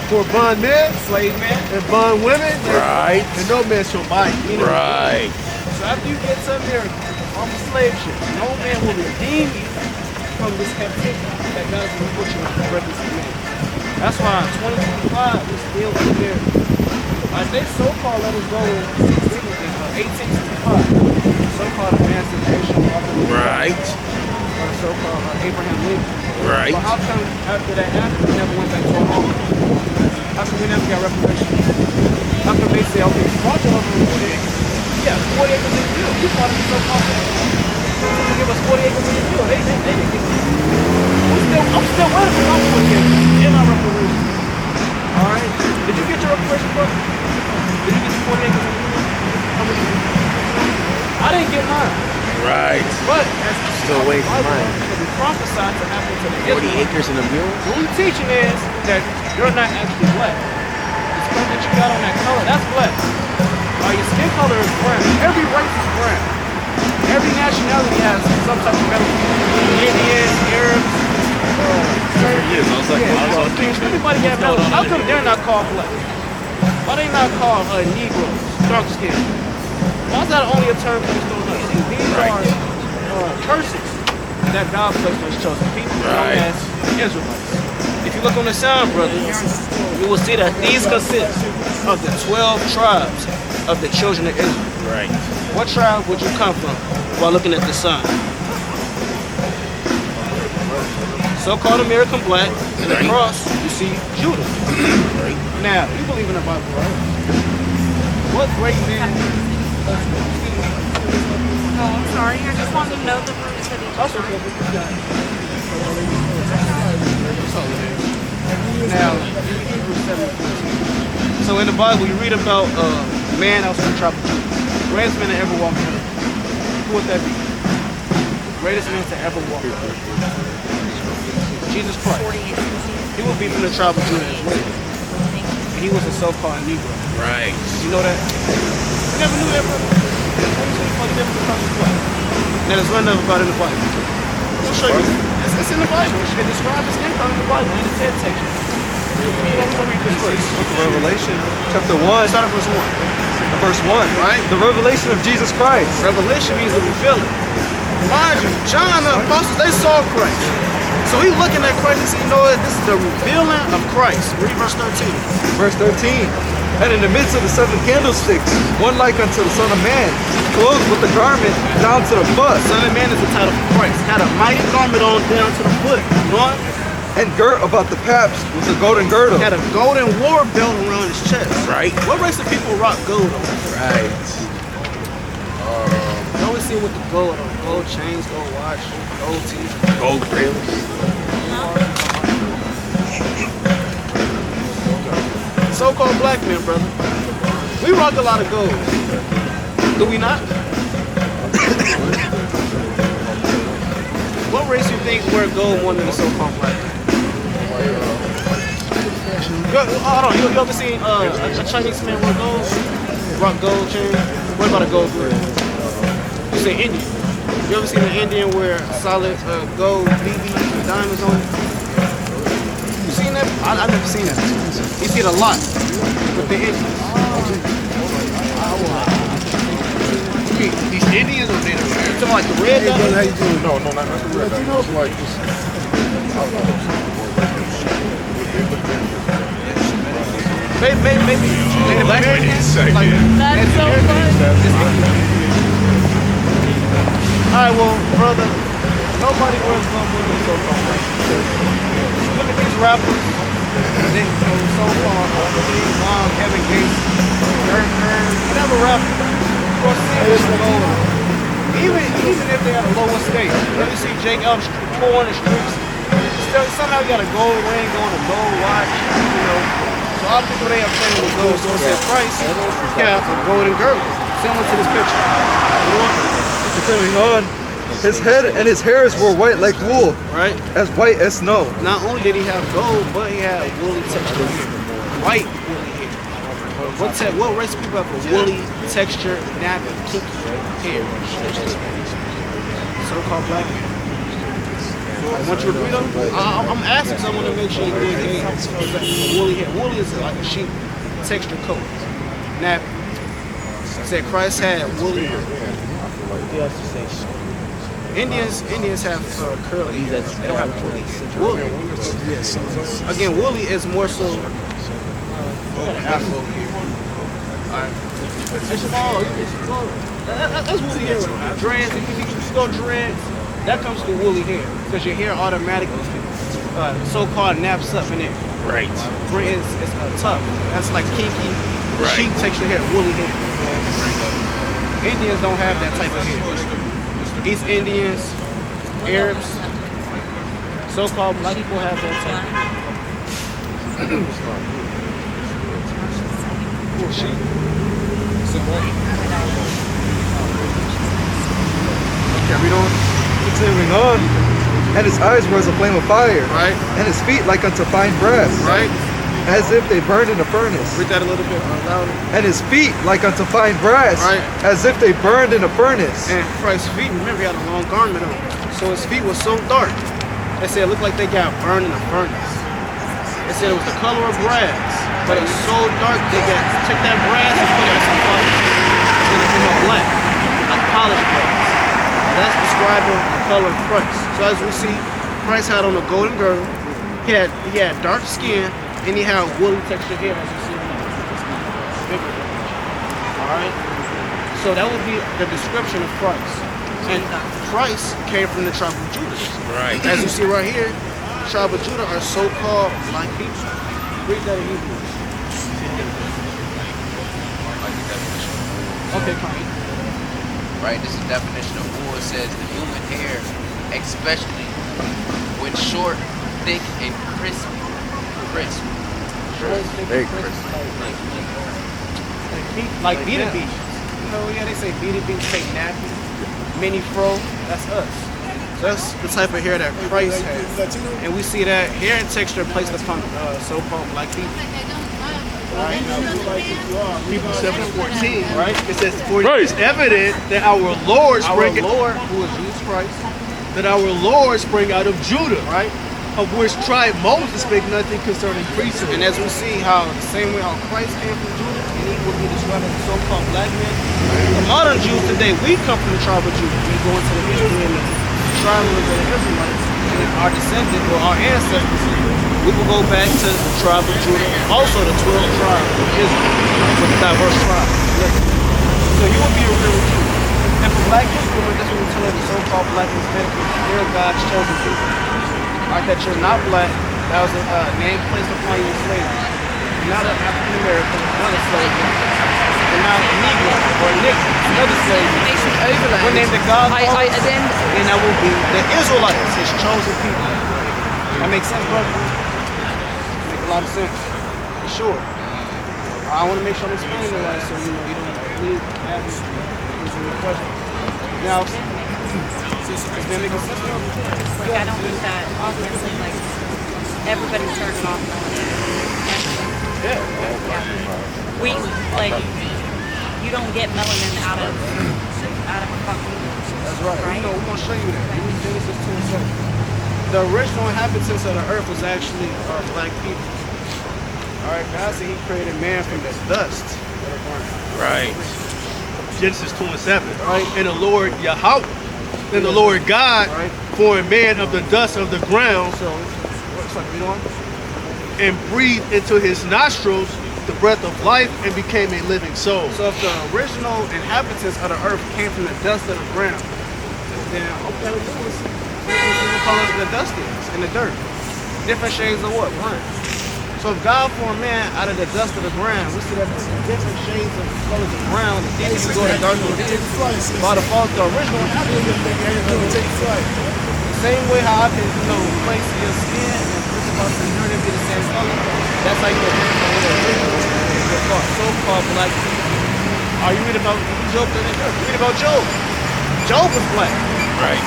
For bondmen, Slave man. and bond women, Right. and no man shall buy you. Right. So after you get to America on the slave ship, no man will redeem you from this captivity that God's going to put you in for purpose of man. That's why in 2025 we still in America. Like they so-called let us go in 1865, so-called emancipation of the Right. or the so-called Abraham Lincoln. Right. But how come after that happened, we never went back to our home? How come we never got reparations? How come they say, okay, you bought your over 40 acres? Yeah, 40 acres in the field. You bought it so-called. They give us 40 acres in the field. They didn't give us. I'm still waiting for my 40 acres in my reparations. All right? Did you get your reparations, bro? Did you get your 40 acres in the field? How many? I didn't get mine. Right. But as Still waiting for mine. we prophesied to happen to the 40 Israelites. acres in a mule? What we're teaching is that you're not actually black. The skin that you got on that color, that's black. Your skin color is brown. Every race is brown. Every nationality has some type of melanin. Indians, Arabs, everybody got melanin. How come they're not called black? Why they not called Negroes, dark skin? Why is that only a term based on us? These are curses that God placed on his chosen people, known as Israelites. If you look on the sound, brother, you will see that these consist of the 12 tribes of the children of Israel. Right. What tribe would you come from while looking at the sun? So-called American black, and across you see Judah. Now, you believe in the Bible, right? What great man? No, I'm sorry. I just wanted to know the roots of each tribe. Now, Hebrews 7:14. So in the Bible, you read about a man that was from the tribe of Judah. Greatest man to ever walk the earth. Who would that be? Greatest man to ever walk the earth. Jesus Christ. He would be from the tribe of Judah as well. And he was a so-called Negro. Right. Did you know that? You never knew that, brother? Now there's one other about in the Bible. I'll show you. It's in the Bible. It describes his skin color in the Bible in the 10th section. Revelation chapter 1. Start at verse 1. Verse 1. Right? The revelation of Jesus Christ. Revelation means the revealing. Mind you, John the apostles, they saw Christ. So he looking at Christ and said, you know what, this is the revealing of Christ. Read verse 13. Verse 13. And in the midst of the 7 candlesticks, one like unto the Son of Man, clothed with the garment down to the foot. Son of Man is the title for Christ. Had a mighty garment on down to the foot. You know what? And girt about the paps with a golden girdle. Had a golden war belt around his chest. Right. What race of people rock gold on? Right. You always see with the gold on. Gold chains, gold watch, gold teeth. Gold grills. so-called black men, brother, we rock a lot of gold. Do we not? What race you think wear gold more than the so-called black men? Hold on, you ever seen a Chinese man wear gold? Rock gold chain? What about a gold ring? You say Indian. You ever seen an Indian wear solid gold BBs and diamonds on it? You seen that? I've never seen that. You see it a lot with the Indians. These Indians or Native Americans? You talking like the red guy? How you doing? No, not the red guy. It's like this. Maybe Native Americans. Like, That's so funny. Alright, well, brother, nobody wears gold more than so-called black men. Look at these rappers. They so-called Kevin Gates, whatever rapper. Of course, even if they got a lower state, you see Jake up pouring the streets, still somehow you got a gold ring on, a gold watch, you know. So a lot of people they are playing with gold. So it said Price, yeah, a golden girdle, similar to this picture. Continuing on, his head and his hairs were white like wool, right? As white as snow. Not only did he have gold, but he had woolly texture hair, white woolly hair. What race of people have a woolly texture, nappy, kinky hair? So-called black men. Want you to agree though? I'm asking someone to make sure you do it. Woolly hair. Woolly is like a sheep texture coat. Nappy. Said Christ had woolly hair. Indians have curly. They don't have woolly. Woolly. Again, woolly is more so. Afro here. Alright. It's small. That's woolly hair. Dreads. If you go dreads, that comes to woolly hair because your hair automatically so-called naps up in it. Right. It's tough. That's like kinky. Right. Sheep texture hair, woolly hair. Indians don't have that type of hair. East Indians, Arabs, so-called black people have that type. Oh, sheep. Carry on. Continuing on. And his eyes were as a flame of fire. Right. And his feet like unto fine brass. Right. As if they burned in a furnace. Read that a little bit louder. And his feet like unto fine brass. Right. As if they burned in a furnace. And Christ's feet, remember, he had a long garment on. So his feet were so dark. They said it looked like they got burned in a furnace. They said it was the color of brass, but it's so dark they took that brass and put it in some color. And it came out black, like polished brass. That's describing the color of Christ. So as we see, Christ had on a golden girdle. He had dark skin, and he had woolly textured hair, as you see. Alright? So that would be the description of Christ. And Christ came from the tribe of Judah. Right. As you see right here, the tribe of Judah are so-called black people. Read that in Hebrew. Okay, fine. Right, this is the definition of wool. It says the human hair, especially when short, thick, and crisp. Very crisp. Like beaded beaches. You know, yeah, they say beaded beaches, take nappy, mini fro. That's us. So that's the type of hair that Christ had. And we see that hair and texture placed upon so-called black people. Right? Hebrews 7:14, right? It says, "For it is evident that our Lord sprang who is Jesus Christ, that our Lord sprang out of Judah, right? Of which tribe Moses spake nothing concerning priesthood." And as we see how the same way how Christ came from Judah, and he would be described as a so-called black man. The modern Jews today, we come from the tribe of Judah. We go into the history and the tribe of the Israelites, and our descendants or our ancestors, we will go back to the tribe of Judah, also the 12 tribes of Israel, with a diverse tribe. So you will be a real Jew. And for black history, that's what we tell the so-called black Hispanics, they're God's chosen people. Right, that you're not black, that was a name placed upon you in slavery. You're not an African American, another slave. You're not a Negro or a Negro, another slave. We're named the God, and that will be the Israelites, his chosen people. That makes sense, brother? Make a lot of sense. For sure. I want to make sure I'm explaining it right, so you know you don't leave asking any questions. Now, is that making sense now? Like, I don't think that, obviously, like, everybody started off melanin. Yeah. We, like, you don't get melanin out of a Caucasian. That's right. You know, we're going to show you that. Read Genesis 2:7. The original inhabitants of the earth was actually black people. All right, God said he created man from the dust of the ground. Right. Genesis 2:7. Right. And the Lord Yahweh, and the Lord God formed man of the dust of the ground. So, what's like, read on? And breathed into his nostrils the breath of life and became a living soul. So if the original inhabitants of the earth came from the dust of the ground, then okay, let's call it the dust is, in the dirt. Different shades of what? One. So if God formed man out of the dust of the ground, we see that different shades of colors of brown, and then we go to darker by the fault the original inhabitants. The same way how I can, place your skin and push about the dirt and be the same color. That's how you get so-called black people. Are you reading about Job? Read about Job. Job was black. Right.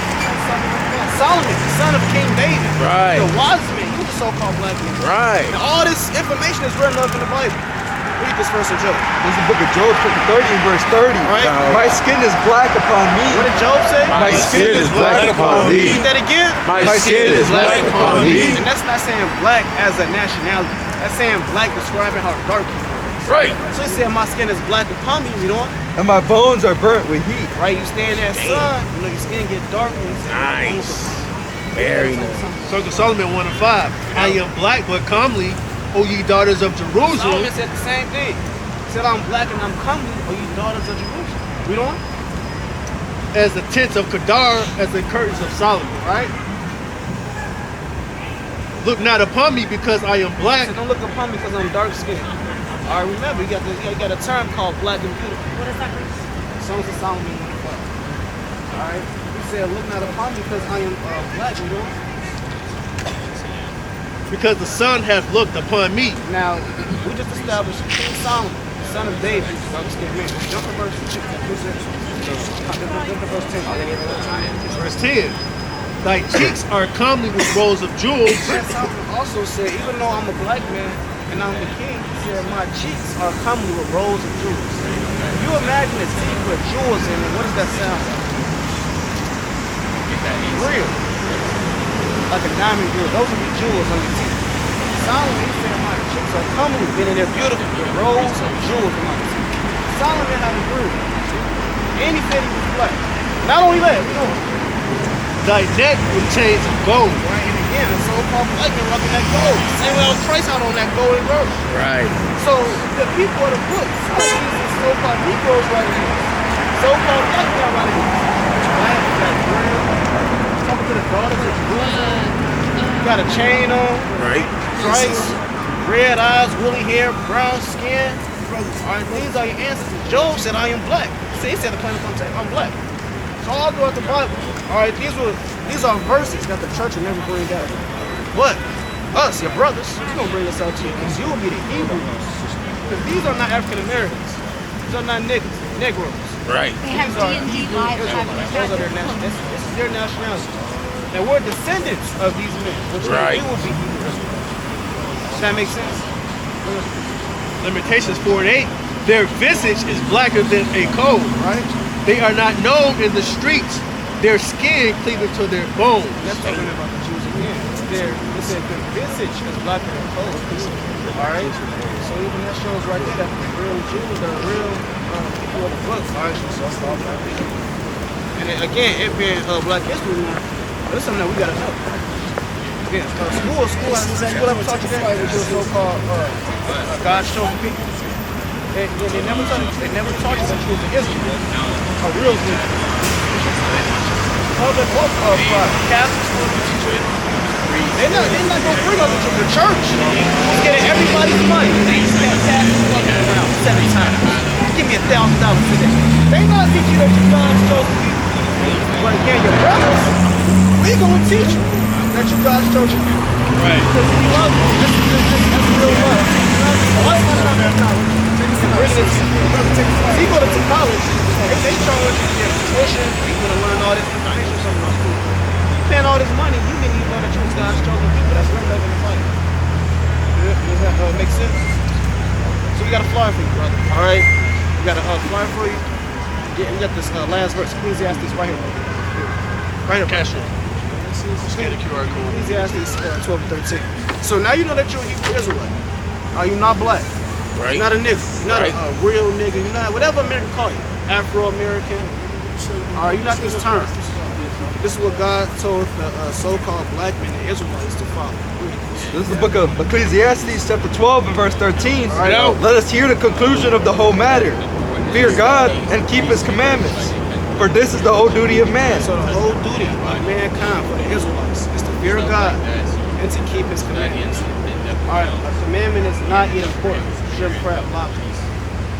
Solomon, the son of King David. Right. The wise man, he was a so-called black man. Right. And all this information is written up in the Bible. Read this verse of Job. This is the book of Job, chapter 30 and verse 30. Right. My skin is black upon me. What did Job say? My skin is black upon me. Read that again. My skin is black upon me. And that's not saying black as a nationality. That's saying black describing how dark you are. Right. So he said my skin is black upon me, you know? And my bones are burnt with heat. Right, you stay in that sun, your skin get dark. Nice. Very nice. Song of Solomon 1:5. I am black but comely, O ye daughters of Jerusalem. Solomon said the same thing. He said I'm black and I'm comely, O ye daughters of Jerusalem. Read on. As the tents of Kedar, as the curtains of Solomon. Right? Look not upon me because I am black. He said, don't look upon me because I'm dark skinned. All right, remember, you got a term called black and beautiful. What is that? Songs of Solomon 1:5. All right, he said, look not upon me because I am black, you know? Because the sun hath looked upon me. Now, we just established King Solomon, son of David, dark-skinned man. Jump to verse 10. Verse 10. Thy cheeks are comely with rows of jewels. Solomon also said, even though I'm a black man and I'm the king, he said, my cheeks are comely with rows of jewels. If you imagine a teeth with jewels in it, what does that sound like? Real. Like a diamond jewel. Those would be jewels on your teeth. Solomon, he said, my cheeks are comely, meaning they're beautiful, with rows of jewels on my teeth. Solomon had a groove. And he said he was black. Not only that, you know, thy neck with chains of gold. Right, and again, the so-called black man rocking that gold. Same way I was Christ out on that golden verse. Right. So the people of the book, some of these so-called Negroes right here, so-called black men right here. Black, black, brown, talking to the daughters of Jerusalem. Got a chain on. Right. Christ, red eyes, woolly hair, brown skin. All right, these are your ancestors. Job said, I am black. He said the planet comes I'm black. So all throughout the Bible, all right, these are verses that the church will never bring out. But us, your brothers, we're gonna bring this out to you because you will be the Hebrews. Because these are not African Americans. These are not Negroes. Right. They have D&D lives. Those are this is their nationality. And we're descendants of these men, which means we will be Hebrews. Does that make sense? Limitations 4 and 8. Their visage is blacker than a coal. Right? They are not known in the streets. Their skin cleaving to their bones. That's talking about the Jews again. Their visage is blacker than coal. Alright? So even that shows right there that the real Jews are real people of the book. Alright, so it's all black people. And then, again, it being Black History Month, that's something that we gotta know. Again, school ever taught you that? Which is so-called God's chosen people. They never taught you that you was an Israelite. A real Israelite. Public or Catholic school teach you. They're not gonna bring us to the church. It's getting everybody's money. They used to have taxes walking around 7 times. Give me $1,000 for that. They not teach you that you're God's chosen people. But again, your brothers, we gonna teach you that you're God's chosen people. Right. Because we love you. That's real love. What's my number? bringing it to you go to college, if they charge your tuition, you want to learn all this information, something else cool. You paying all this money, you didn't even know that you was God's chosen people. That's really not gonna fight. Does that make sense? So we got a flyer for you, brother. All right, we got a flyer for you. Yeah, we got this last verse, Ecclesiastes right here. Right here. Cash it. Scan the QR code. Ecclesiastes 12 and 13. So now you know that you're a Hebrew Israelite. You're not black. Right. You're not a nigga. You're not a real nigga. You're not whatever America call you. Afro-American. You're not these terms. This is what God told the so-called black men and Israelites to follow. This is the book of Ecclesiastes, chapter 12 and verse 13. Let us hear the conclusion of the whole matter. Fear God and keep his commandments, for this is the whole duty of man. So the whole duty of mankind for the Israelites is to fear God and to keep his commandments. Alright, a commandment is not eating pork, shrimp, crab, lobster.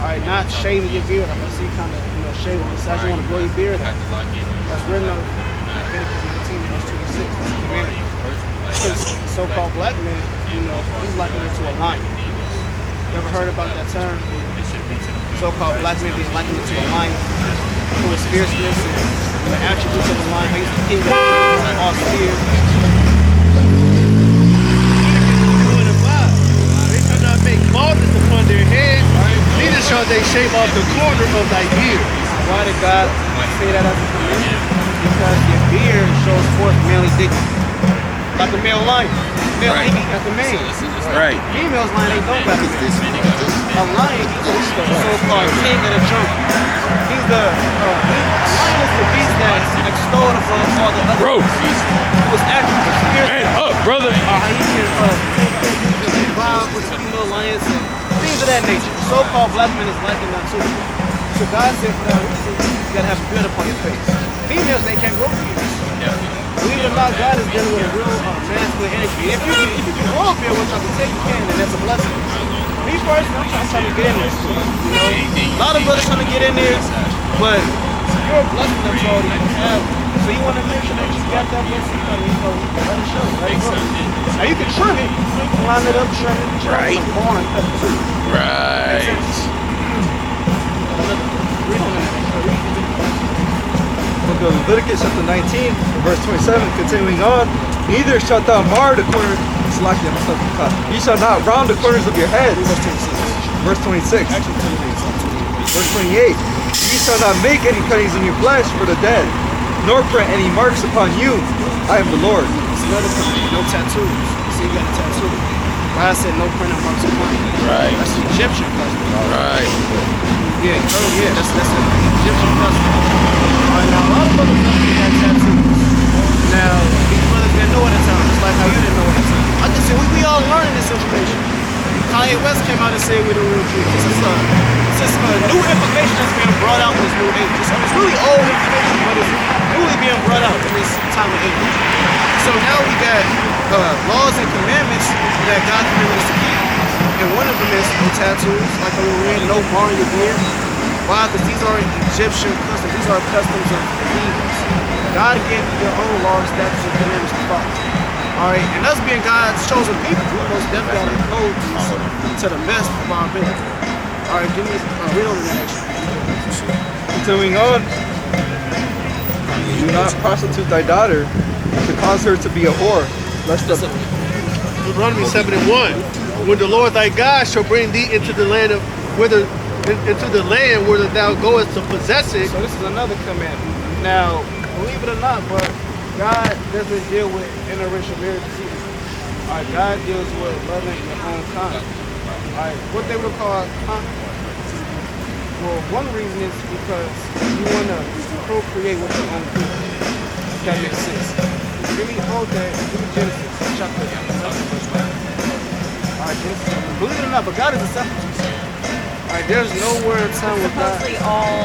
Alright, not shaving your beard. I see you kind of shaving on the side. You want to grow your beard out. That's written on Leviticus 19 verse 26. That's a commandment. Because so-called black men, he's likened it to a lion. You ever heard about that term? So-called black men being likened it to a lion, for his fierceness and the attributes of the lion. He's the king of all spears. They shall not make baldness upon their head, neither shall they shave off the corner of thy beard. Why did God say that as a commandment? Because your beard shows forth manly dignity. Like a male lion. Male eating at the male. Right. Females lion ain't don't got this. A lion, he's the so-called king of the jungle. He's the a lion is the beast that's extolled above all the other beasts. He was active, Man up, brother. He can vibe with female lions and things of that nature. So-called black men is likened unto them. So God said for that reason, you gotta have a beard upon your face. Females, they can't grow beards. Believe it or not, God is dealing with a real masculine energy. If you can grow a beard, which I can tell you can, and that's a blessing. Me personally, I'm trying to get in there. A lot of brothers trying to get in there, but you're a blessing that's already you have. So you want to make sure that you got that blessing, let it show, let it grow. Now you can trim it, line it up, trim it, right. Born and cut it too. Right. Book of Leviticus chapter 19, verse 27, continuing on. Neither shalt thou mar the corner. Ye shall not round the corners of your head. Verse 26. Verse 28. Ye shall not make any cuttings in your flesh for the dead, nor print any marks upon you. I am the Lord. It's another command. No tattoos. See, you got a tattoo. God said no printing marks upon you. Right. That's the Egyptian custom. Right. Yeah, that's an Egyptian custom. Alright, now a lot of brothers got tattoos. Now, these brothers didn't know at the time, just like how you didn't know at the time. I just said, we all learning this information. Kanye West came out and said we're the real Jews. This is new information that's being brought out in this new age. It's really old information, but it's newly being brought out in this time of age. So now we got laws and commandments that God commanded us to keep. And one of them is no tattoos, like we read, no marring your beard. Why? Because these are Egyptian customs. These are customs of the heathens. God gave you your own laws, statutes, and commandments to follow. Alright, and us being God's chosen people, we most definitely got to uphold these to the best of our ability. Alright, give me read over the next one. Continuing on. Do not prostitute thy daughter to cause her to be a whore, lest the Deuteronomy 7:1. When the Lord thy God shall bring thee into the land of whither thou goest to possess it. So this is another commandment. Now, believe it or not, but God doesn't deal with interracial marriages either. Alright, God deals with loving your own kind. Alright, what they would call concubine. Well, one reason is because you want to procreate with your own people. If that makes sense. Give me Genesis chapter 11, verse 1. Alright, believe it or not, but God is a separatist. Alright, there's nowhere in time with God. Supposedly all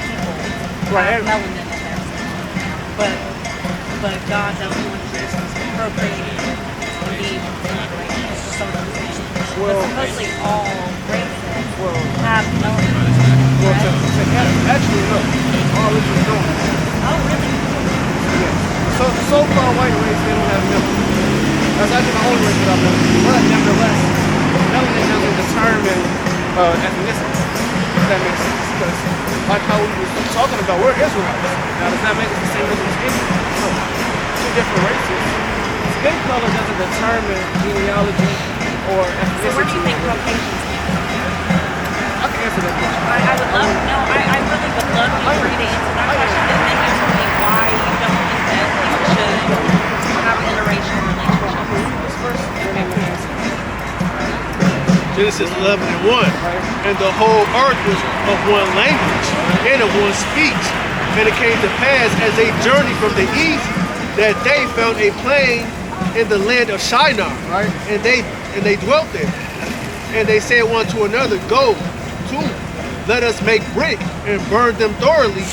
people have melanin in them. But God doesn't want to just procreate and be well, supposedly all races have melanin. Well, actually, no. All races don't. Oh, really? Yeah. So the so-called white race, they don't have melanin. That's actually the only race without melanin. But nevertheless, melanin doesn't determine ethnicity. If that makes sense. Because like how we was talking about, we're Israelites. Now does that make us the same as Indians? No. Two different races. Skin color doesn't determine genealogy or ethnicity. So where do you think Caucasians came from? I can answer that question. I would love, no, I really would love you for you to answer that question and then answer me why you don't think that we should have interracial relationships. First, your name and answer. Genesis 11 and 1. And the whole earth was of one language and of one speech. And it came to pass as they journeyed from the east that they found a plain in the land of Shinar, right? And they dwelt there. And they said one to another, go to, let us make brick and burn them thoroughly.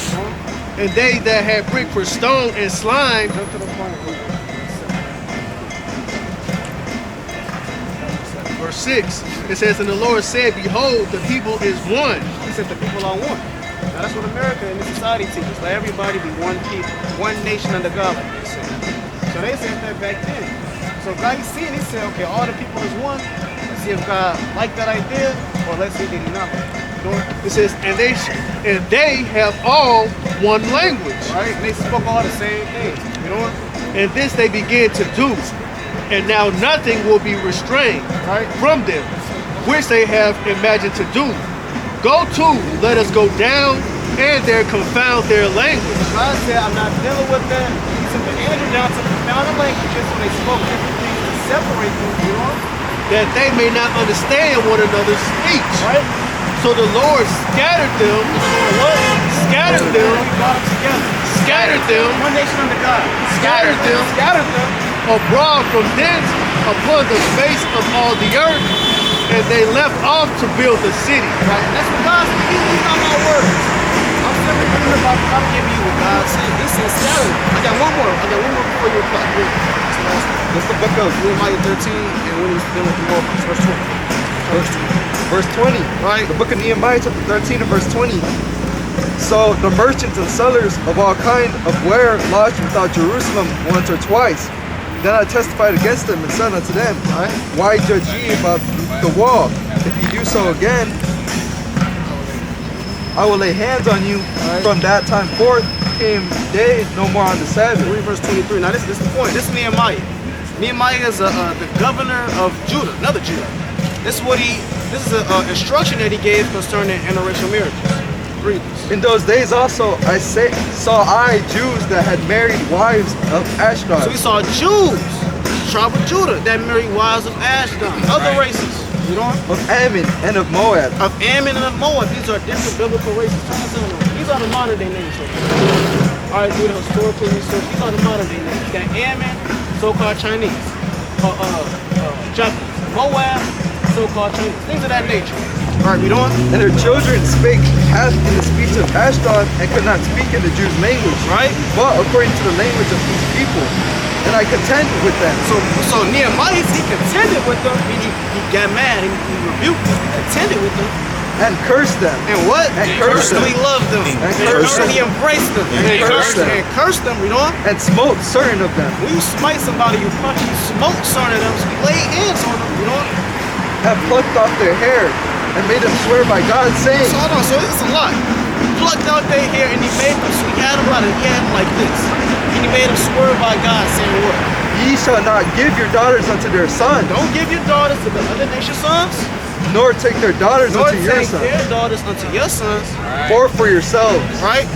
And they that had brick for stone and slime. Verse 6, it says, and the Lord said, behold, the people is one. He said the people are one. Now that's what America and the society teaches. Let everybody be one people, one nation under God, like they said. So they said that back then. So God, he said, okay, all the people is one. Let's see if God liked that idea, or let's see did he not. It says, and they have all one language. Right? And they spoke all the same thing. You know what? And this they began to do. And now nothing will be restrained from them, which they have imagined to do. Go to, let us go down, and there confound their language. God said, I'm not dealing with that. He sent the angel down to confound the languages when they spoke different things to separate them, you know? That they may not understand one another's speech. Right? So the Lord scattered them. What? Scattered them. Scattered them. One nation under God. Scattered them. Scattered them. Abroad from thence upon the face of all the earth, and they left off to build the city. Right? And that's what God said. These are my words. I'm simply reading about, I'm giving you what God said. He said scattered. I got one more before you reply. That's the book of Nehemiah 13, and when he's done with the Lord, verse 20. Verse 20. Right. The book of Nehemiah chapter 13 and verse 20. So the merchants and sellers of all kind of ware lodged without Jerusalem once or twice. Then I testified against them and said unto them, why judge ye about the wall? If ye do so again, I will lay hands on you. From that time forth came day no more on the Sabbath. Read verse 23. Now this is the point. This is Nehemiah. Nehemiah is the governor of Judah, another Judah. This is an instruction that he gave concerning interracial marriages. Read this. In those days also saw I Jews that had married wives of Ashdod. So we saw Jews, tribe of Judah, that married wives of Ashdod, other races. You know? Of Ammon and of Moab. Of Ammon and of Moab. These are different biblical races. These are the modern day names. Alright, do the historical research. These are the modern day names. You got Ammon, so-called Chinese. Japanese. Moab, so-called Chinese. Things of that nature. Alright, we doing? And their children spake half in the speech of Ashdod and could not speak in the Jews' language. Right? But according to the language of these people. And I contended with them. So Nehemiah, he contended with them. He got mad. He rebuked them. He contended with them. And cursed them. And what? And cursed them. He loved them. And cursed them. He embraced them. And cursed them. And cursed them, you know? And smote certain of them. When you smite somebody, you punch, you smote certain of them. So you lay hands on them, you know? And plucked off their hair and made them swear by God, saying. So hold on, so this is a lot. He plucked out their hair and he made them, so he had them like this. And he made them swear by God, saying what? Ye shall not give your daughters unto their sons. Don't give your daughters to the other nation's sons. Nor take their daughters unto your sons. Nor take their daughters unto your sons. Or for yourselves. Right?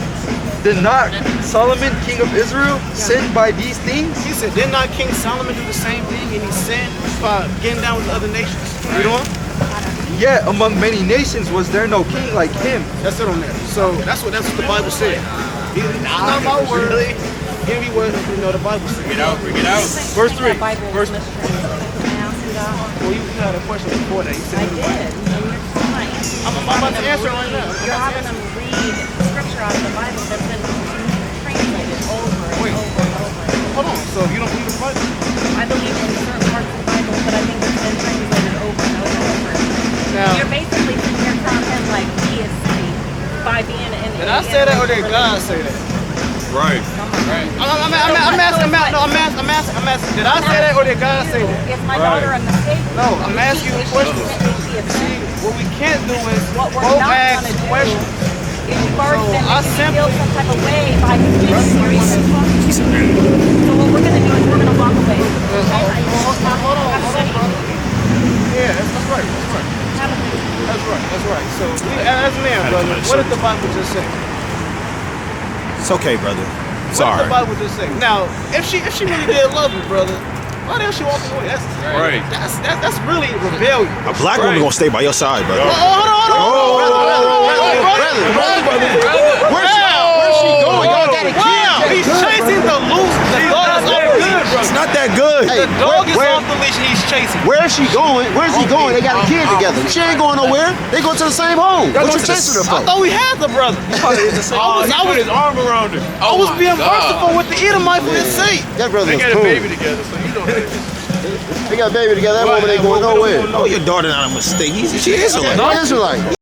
Did not Solomon, king of Israel, sin by these things? He said, did not King Solomon do the same thing? And he sinned by getting down with the other nations. You know? Yet among many nations was there no king like him. That's it on there. So that's what the Bible said. These are not my words. Really? Give me words that you know the Bible said. Bring it out. Verse 3. Well, you had a question before that. You said I did. I'm about to answer it right now. You're having them read scripture out of the Bible that's been translated over and over and over. Hold on. So you don't believe the Bible? I believe in certain parts of the Bible, but I think it's been translated over and over and over. Now, you're basically sitting here telling him like he is saved by being in. Did I say that or did God say that? Right. I'm asking. Did I say that or did God say that? Is my daughter a mistake? No, I'm asking you a question. See, what we can't do is What we're both not ask gonna do questions. is first So then I make you simply- feel some type of way by convincing you even talking to you. So what we're gonna do is we're gonna walk away. Hold on, brother. Yeah, that's right. That's right. So, as a man, brother, what did the Bible just say? It's okay, brother. What Sorry. did the Bible just say? Now, if she really did love you, brother, why the hell she walking away? Right. That's really rebellion. A black woman gonna stay by your side, brother. Hold on. Where's she going? Y'all got a kid. He's chasing the loose. The dog is off the leash. It's not that good. The dog is off the leash and he's chasing. Where is she going? Where's he going? They got a kid together. She ain't going nowhere. They go to the same home. What you chasing her I for? thought we had the brother. I put his arm around her. I was being merciful with the Edomite for his sake. That brother They is got a cool. baby together, so you know that. They got a baby together. That woman ain't going nowhere. No, your daughter not a mistake. She is a Israelite.